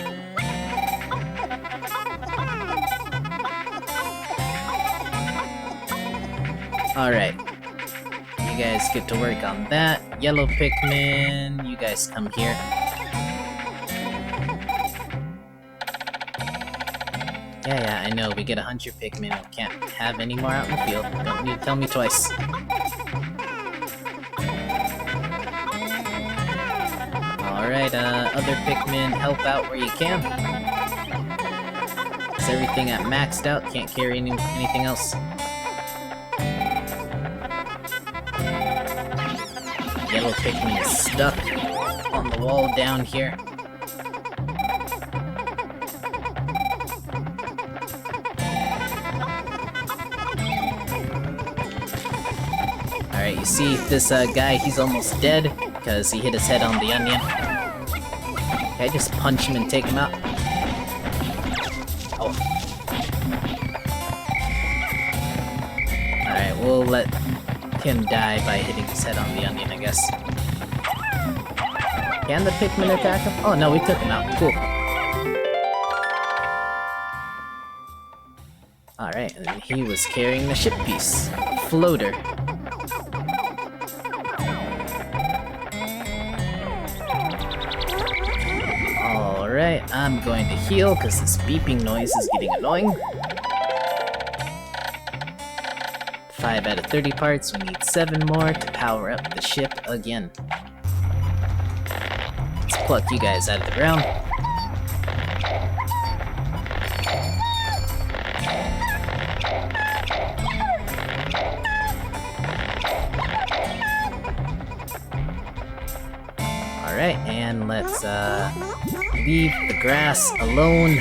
Alright. You guys get to work on that. Yellow Pikmin, you guys come here. Yeah, I know, we get 100 Pikmin, we can't have any more out in the field. Don't need to tell me twice. Alright, other Pikmin, help out where you can. Is everything at maxed out? Can't carry anything else? Yellow Pikmin is stuck on the wall down here. Alright, you see this guy, he's almost dead because he hit his head on the onion. Can I just punch him and take him out? Oh. Alright, we'll let him die by hitting his head on the onion, I guess. Can the Pikmin attack him? Oh no, we took him out. Cool. Alright, and he was carrying the ship piece. Floater. Alright, I'm going to heal because this beeping noise is getting annoying. 5 out of 30 parts, we need 7 more to power up the ship again. Let's pluck you guys out of the ground. Alright, and let's leave the grass alone.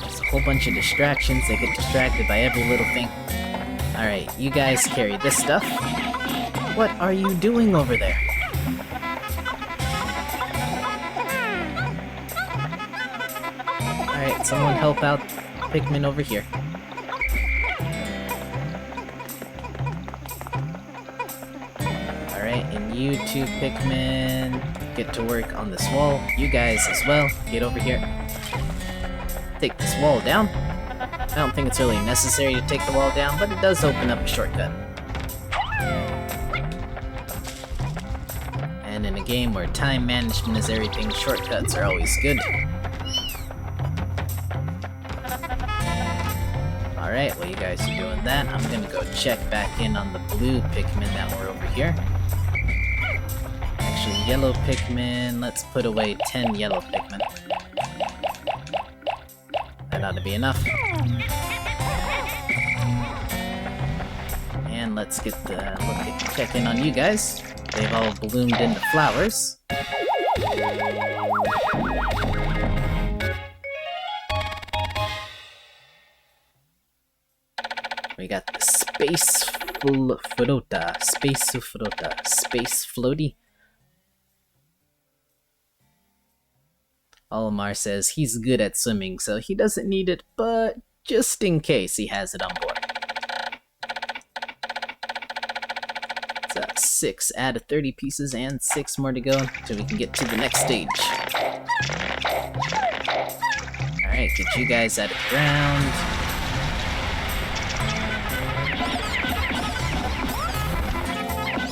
There's a whole bunch of distractions, they get distracted by every little thing. Alright, you guys carry this stuff. What are you doing over there? Alright, someone help out Pikmin over here. Alright, and you two Pikmin get to work on this wall. You guys as well, get over here. Take this wall down. I don't think it's really necessary to take the wall down, but it does open up a shortcut. And in a game where time management is everything, shortcuts are always good. Alright, while you guys are doing that, I'm gonna go check back in on the blue Pikmin that were over here. Actually, yellow Pikmin, let's put away 10 yellow Pikmin. That ought to be enough. And let's get the check in on you guys. They've all bloomed into flowers. We got the space floaty. Olimar says he's good at swimming, so he doesn't need it, but just in case he has it on board. It's 6 out of 30 pieces and 6 more to go until we can get to the next stage. Alright, get you guys out of the ground.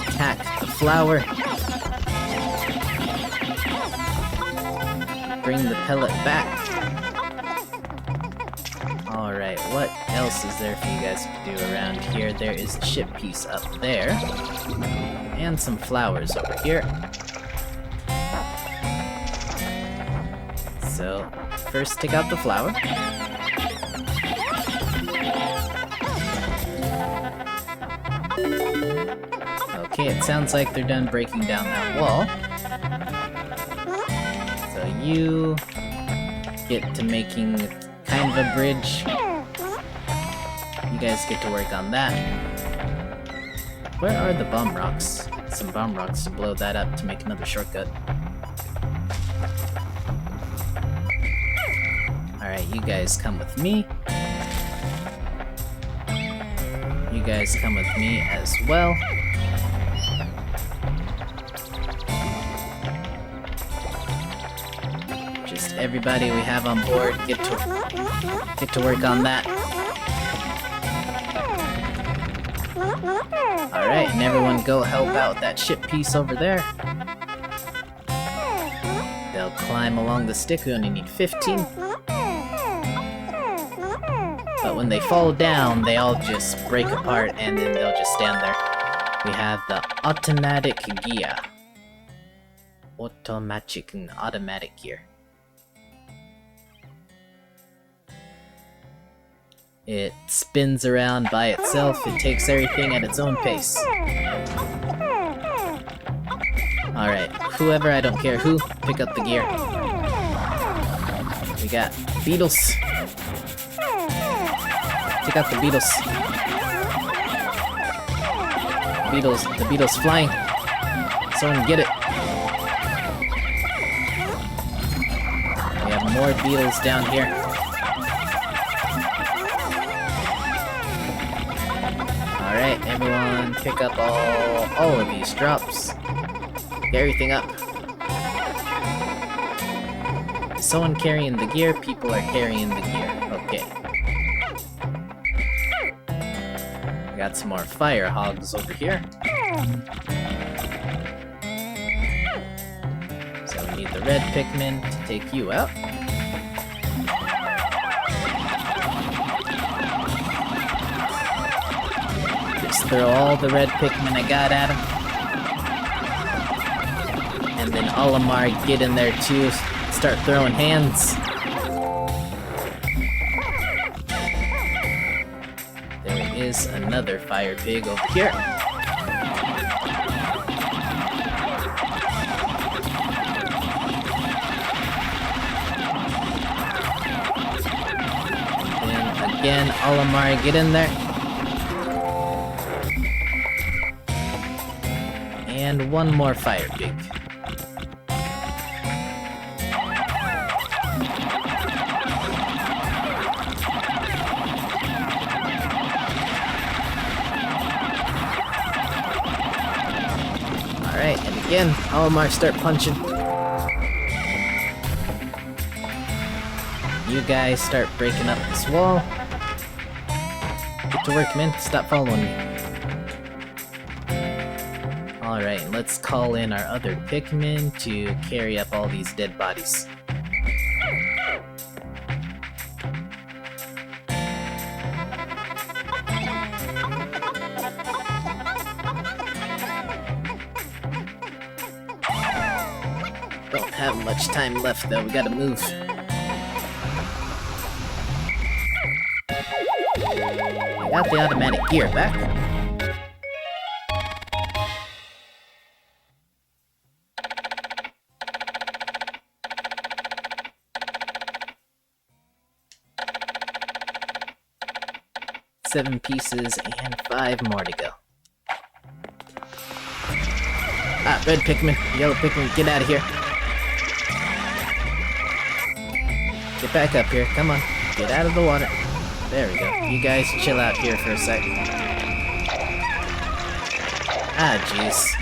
Attack the flower. Bring the pellet back. Alright, what else is there for you guys to do around here? There is a ship piece up there. And some flowers over here. So, first take out the flower. Okay, it sounds like they're done breaking down that wall. So you get to making kind of a bridge. You guys get to work on that. Where are the bomb rocks? Some bomb rocks to blow that up to make another shortcut. Alright, you guys come with me. You guys come with me as well. Just everybody we have on board get to work on that. Alright, and everyone go help out that ship piece over there. They'll climb along the stick. We only need 15. But when they fall down, they all just break apart and then they'll just stand there. We have the automatic gear. Automatic gear. It spins around by itself. It takes everything at its own pace. Alright, whoever, I don't care who, pick up the gear. We got beetles. Check out the beetles. The beetles flying. Someone get it. We have more beetles down here. Alright, everyone pick up all of these drops. Get everything up. Is someone carrying the gear? People are carrying the gear. Okay. We got some more fire hogs over here. So we need the red Pikmin to take you out. Just throw all the red Pikmin I got at him. And then Olimar, get in there too. Start throwing hands. There is another fire pig over here. And again, Olimar, get in there. And one more fire pig. Alright, and again, Olimar, start punching. You guys start breaking up this wall. Get to work, man. Stop following me. Alright, let's call in our other Pikmin to carry up all these dead bodies. Don't have much time left though, we gotta move. I got the automatic gear back. Seven pieces and 5 more to go. Ah, red Pikmin, yellow Pikmin, get out of here. Get back up here, come on. Get out of the water. There we go. You guys chill out here for a sec. Ah, jeez.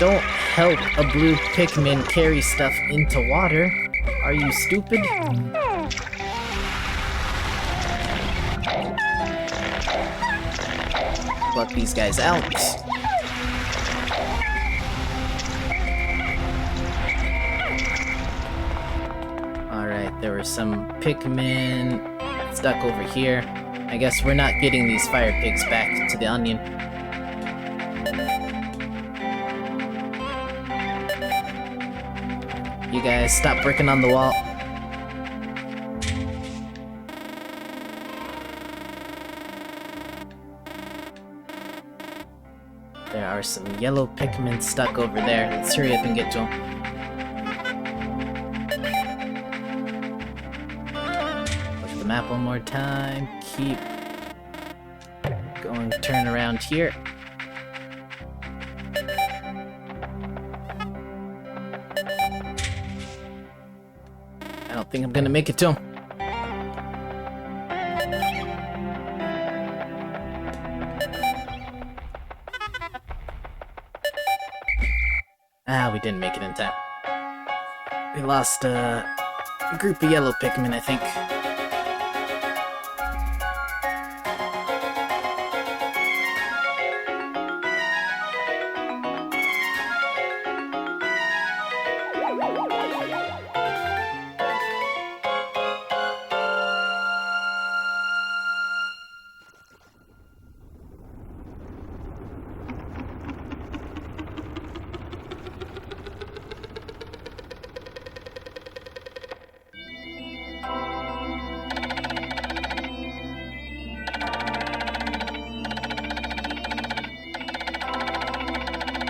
Don't help a blue Pikmin carry stuff into water. Are you stupid? Pluck these guys out. Alright, there were some Pikmin stuck over here. I guess we're not getting these fire pigs back to the onion. You guys stop bricking on the wall. There are some yellow Pikmin stuck over there. Let's hurry up and get to them. Look at the map one more time. Keep going, turn around here. I don't think I'm gonna make it to him. Ah, we didn't make it in time. We lost a group of yellow Pikmin, I think.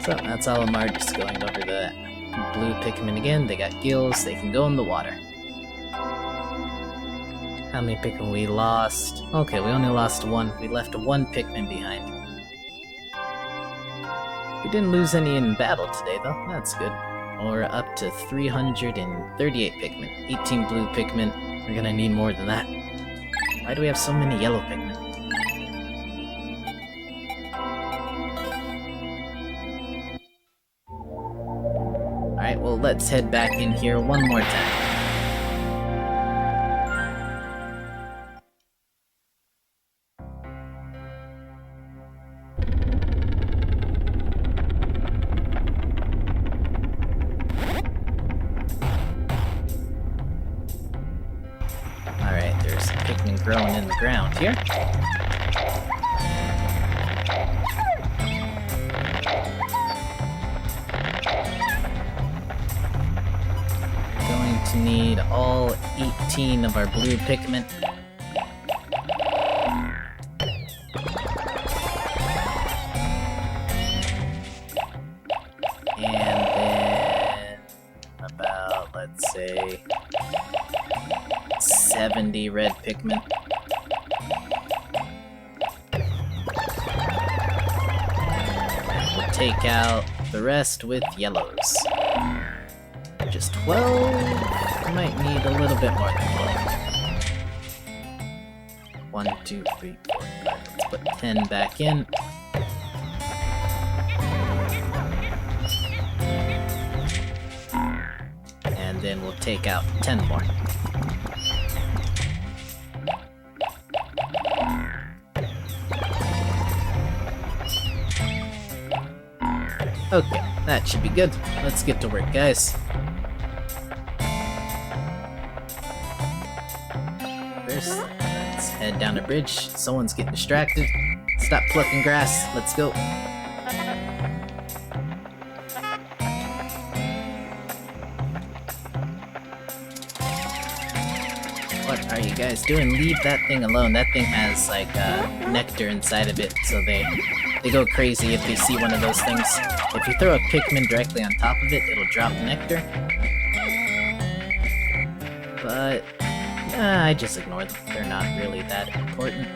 So that's Olimar just going over the blue Pikmin again. They got gills, they can go in the water. How many Pikmin we lost? Okay, we only lost one. We left one Pikmin behind. We didn't lose any in battle today, though. That's good. We're up to 338 Pikmin. 18 blue Pikmin. We're gonna need more than that. Why do we have so many yellow Pikmin? Alright, well, let's head back in here one more time. Alright, there's some Pikmin growing in the ground here. Going to need all 18 of our blue Pikmin. And then about, let's say, 70 red Pikmin. And we'll take out the rest with yellows. Just 12? I might need a little bit more than 12. 1, 2, 3, 4, 5. Let's put 10 back in. And then we'll take out 10 more. Okay, that should be good. Let's get to work, guys. First, let's head down the bridge. Someone's getting distracted. Stop plucking grass. Let's go. What are you guys doing? Leave that thing alone. That thing has, like, nectar inside of it, so they go crazy if they see one of those things. If you throw a Pikmin directly on top of it, it'll drop nectar. But I just ignore them. They're not really that important.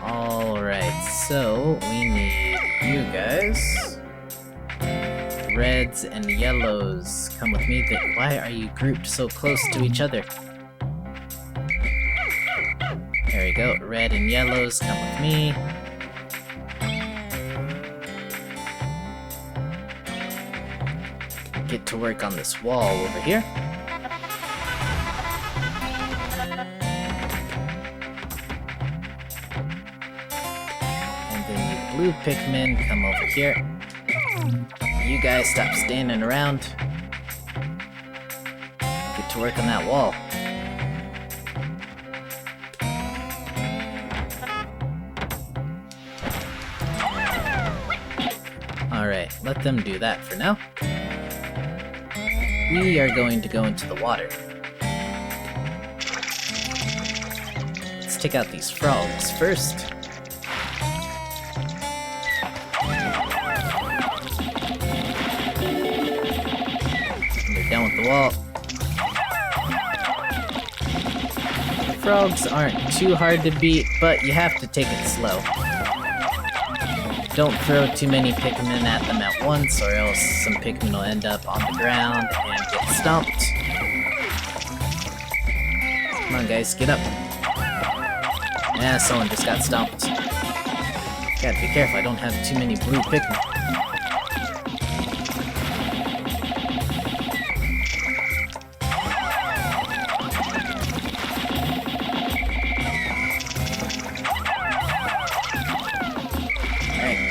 Alright, so we need you guys. Reds and yellows, come with me. Why are you grouped so close to each other? There we go. Red and yellows, come with me. Get to work on this wall over here. And then you blue Pikmin, come over here. You guys stop standing around. Get to work on that wall. Alright, let them do that for now. We are going to go into the water. Let's take out these frogs first. They're down with the wall. The frogs aren't too hard to beat, but you have to take it slow. Don't throw too many Pikmin at them at once, or else some Pikmin will end up on the ground and get stomped. Come on guys, get up. Yeah, someone just got stomped. Gotta be careful, I don't have too many blue Pikmin.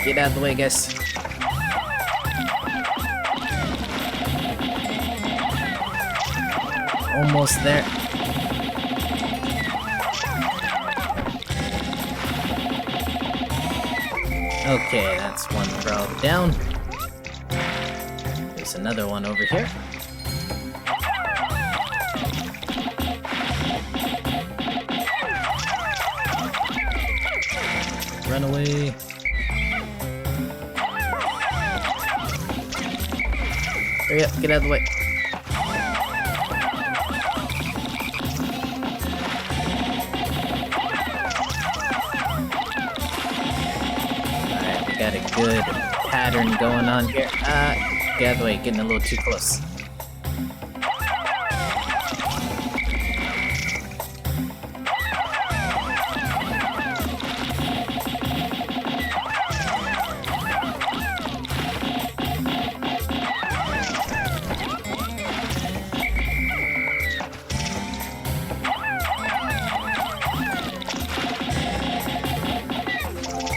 Get out of the way, guys. Almost there. Okay, that's one frog down. There's another one over here. Run away. Hurry up, get out of the way. Alright, we got a good pattern going on here. Get out of the way, getting a little too close.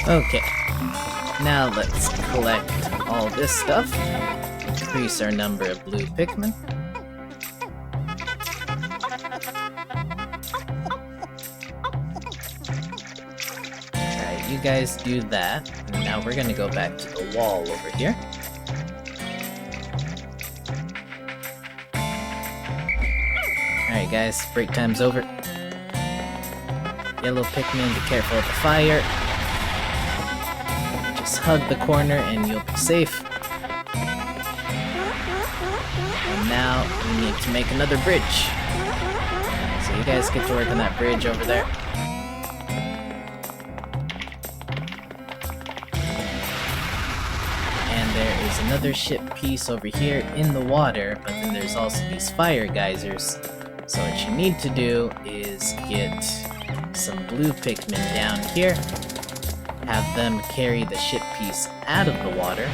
Okay, now let's collect all this stuff, increase our number of blue Pikmin. Alright, you guys do that, and now we're gonna go back to the wall over here. Alright guys, break time's over. Yellow Pikmin, be careful of the fire. Hug the corner and you'll be safe. And now we need to make another bridge. So you guys get to work on that bridge over there. And there is another ship piece over here in the water, but then there's also these fire geysers. So what you need to do is get some blue Pikmin down here. Have them carry the ship piece out of the water,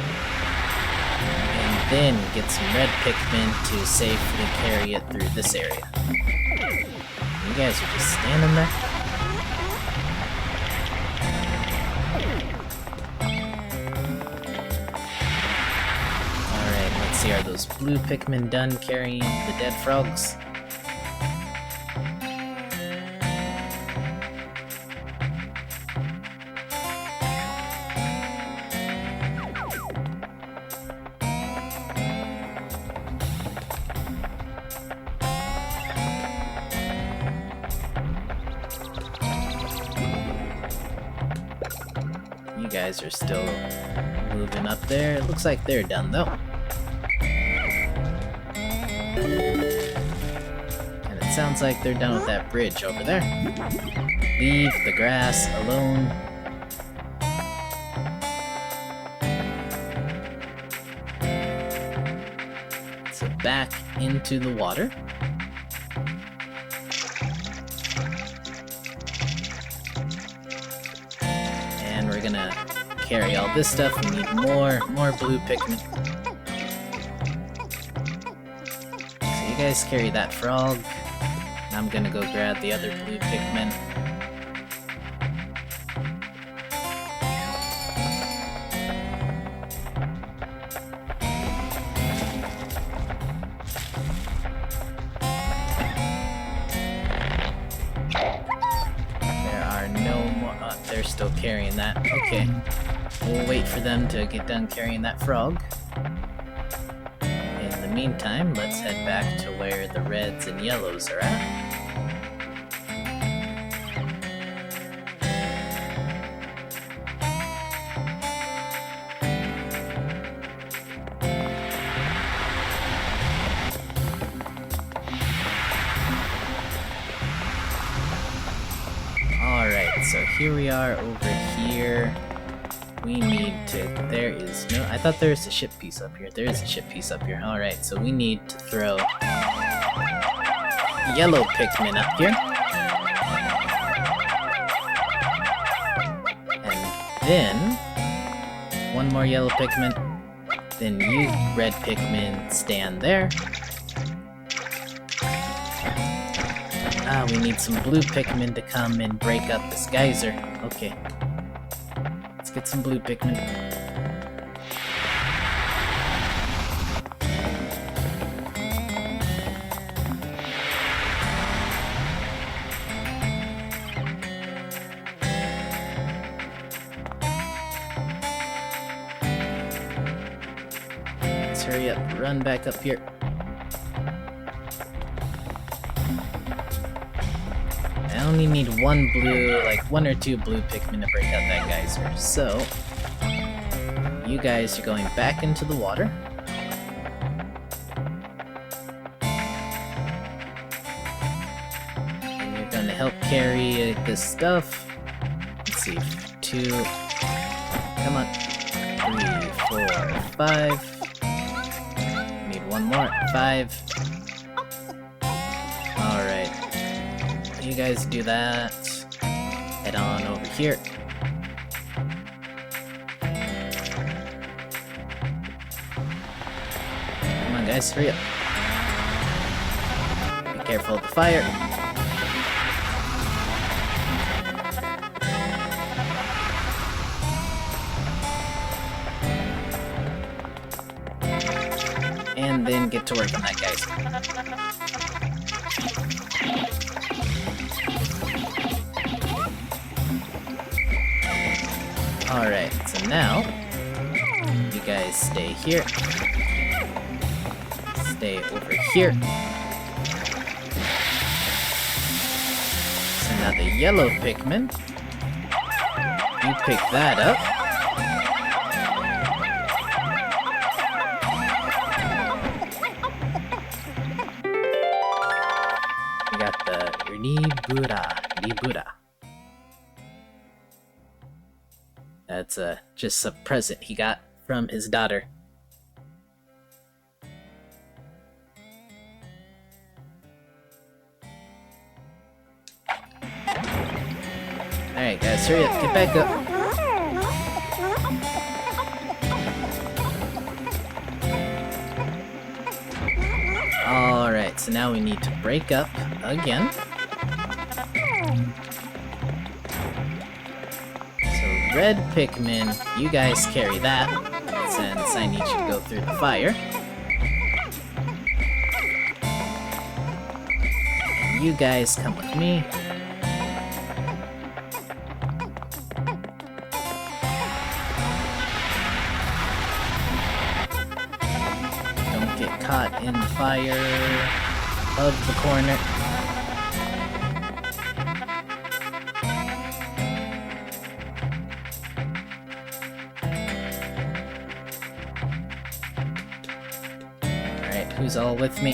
and then get some red Pikmin to safely carry it through this area. You guys are just standing there. Alright, let's see, are those blue Pikmin done carrying the dead frogs? You guys are still moving up there. It looks like they're done though. And it sounds like they're done with that bridge over there. Leave the grass alone. So back into the water. We're gonna carry all this stuff. We need more blue Pikmin. So you guys carry that frog. I'm gonna go grab the other blue Pikmin. They're still carrying that. Okay. We'll wait for them to get done carrying that frog. In the meantime, let's head back to where the reds and yellows are at. So here we are over here. We need to... There is no... I thought there was a ship piece up here. There is a ship piece up here. Alright, so we need to throw yellow Pikmin up here. And then... one more yellow Pikmin. Then you red Pikmin stand there. We need some blue Pikmin to come and break up this geyser. Okay. Let's get some blue Pikmin. Let's hurry up, run back up here. I only need one blue, like one or two blue Pikmin to break out that geyser. So, you guys are going back into the water. help carry this stuff. Let's see, 2, come on, 3, 4, 5. Need one more, 5. Alright, you guys do that. Head on over here. Come on guys, hurry up. Be careful of the fire. And then get to work on that, guys. Alright, so now, you guys stay here. Stay over here. So now the yellow Pikmin, you pick that up. We got the Libura. That's just a present he got from his daughter. Alright guys, hurry up, get back up. Alright, so now we need to break up again. So red Pikmin, you guys carry that, since I need you to go through the fire. And you guys come with me. Caught in the fire of the corner. Alright, who's all with me?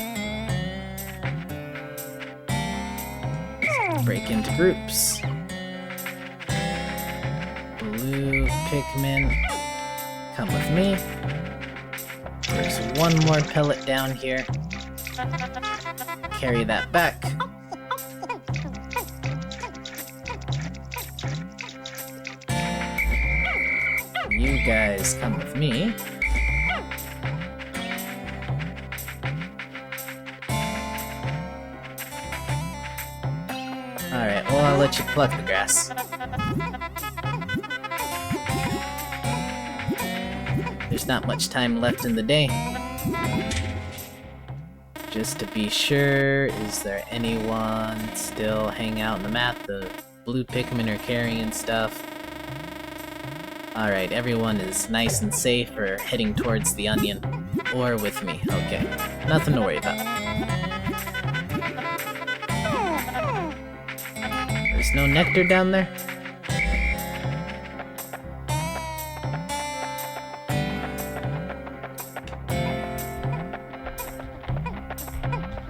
Break into groups. Blue Pikmin, come with me. There's one more pellet down here. Carry that back. You guys come with me. Alright, well I'll let you pluck the grass. There's not much time left in the day. Just to be sure, is there anyone still hanging out on the map? The blue Pikmin are carrying stuff. Alright, everyone is nice and safe or heading towards the onion. Or with me. Okay, nothing to worry about. There's no nectar down there?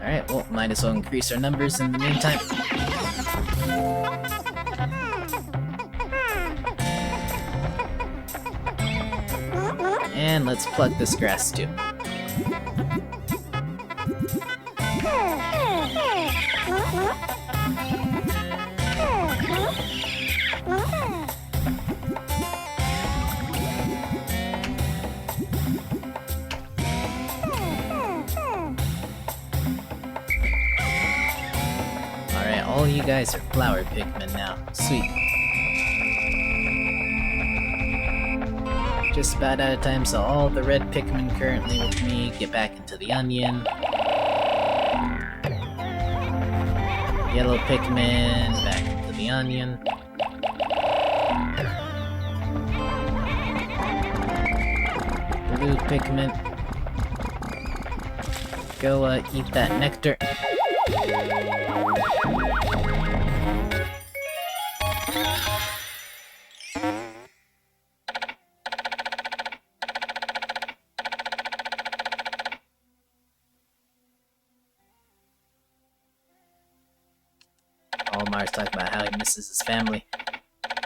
Alright, well, might as well increase our numbers in the meantime. And let's pluck this grass too. Alright, all you guys are flower Pikmin now. Sweet. Just about out of time, so all the red Pikmin currently with me get back into the onion. Yellow Pikmin back into the onion. Blue Pikmin, go eat that nectar. Olimar's talking about how he misses his family.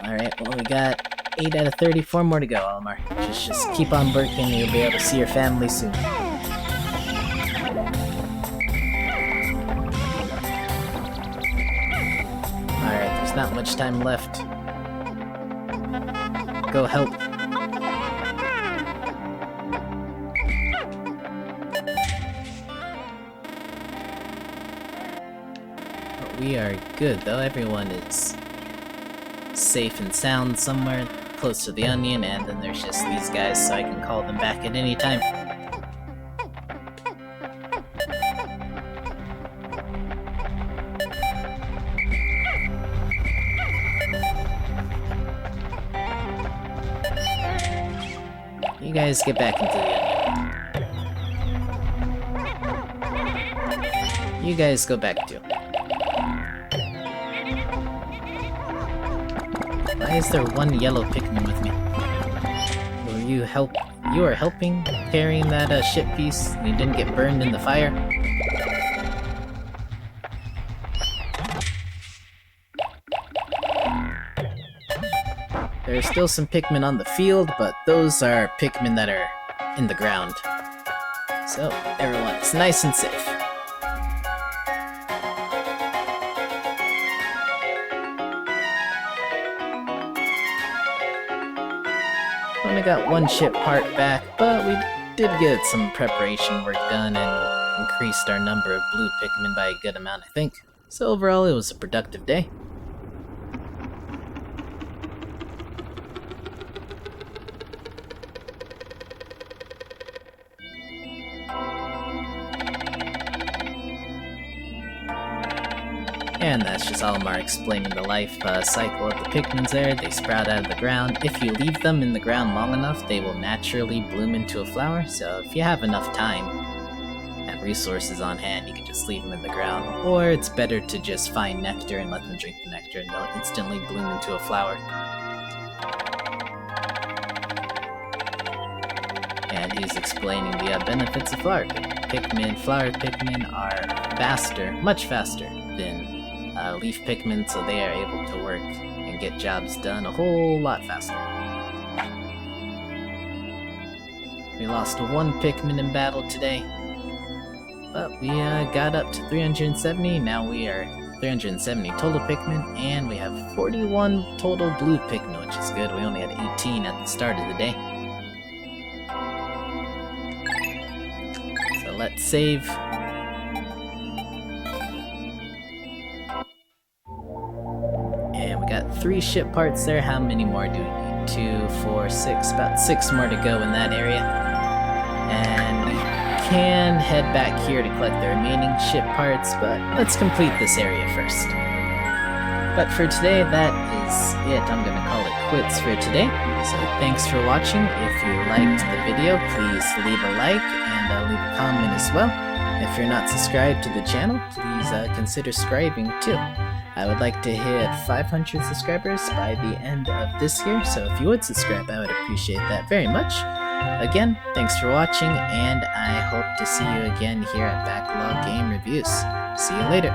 Alright, well we got 8 out of 30, 4 more to go, Olimar. Just keep on working and you'll be able to see your family soon. Alright, there's not much time left. Go help. We are good though, everyone is safe and sound somewhere close to the onion, and then there's just these guys so I can call them back at any time. You guys get back into the onion. You guys go back too. Why is there one yellow Pikmin with me? Will you help? You are helping carrying that ship piece and you didn't get burned in the fire? There are still some Pikmin on the field, but those are Pikmin that are in the ground. So, everyone's nice and safe. Only got one ship part back, but we did get some preparation work done and increased our number of blue Pikmin by a good amount, I think. So overall, it was a productive day. And that's just Olimar explaining the life cycle of the Pikmins there. They sprout out of the ground. If you leave them in the ground long enough, they will naturally bloom into a flower. So if you have enough time and resources on hand, you can just leave them in the ground. Or it's better to just find nectar and let them drink the nectar and they'll instantly bloom into a flower. And he's explaining the benefits of flower Pikmin. Flower Pikmin are faster, much faster than leaf Pikmin, so they are able to work and get jobs done a whole lot faster. We lost one Pikmin in battle today, but we got up to 370. Now we are 370 total Pikmin, and we have 41 total blue Pikmin, which is good. We only had 18 at the start of the day. So let's save. And we got 3 ship parts there. How many more do we need? 2, 4, 6, about 6 more to go in that area. And we can head back here to collect the remaining ship parts, but let's complete this area first. But for today, that is it. I'm gonna call it quits for today. So thanks for watching. If you liked the video, please leave a like and leave a comment as well. If you're not subscribed to the channel, please consider subscribing too. I would like to hit 500 subscribers by the end of this year, so if you would subscribe, I would appreciate that very much. Again, thanks for watching, and I hope to see you again here at Backlog Game Reviews. See you later.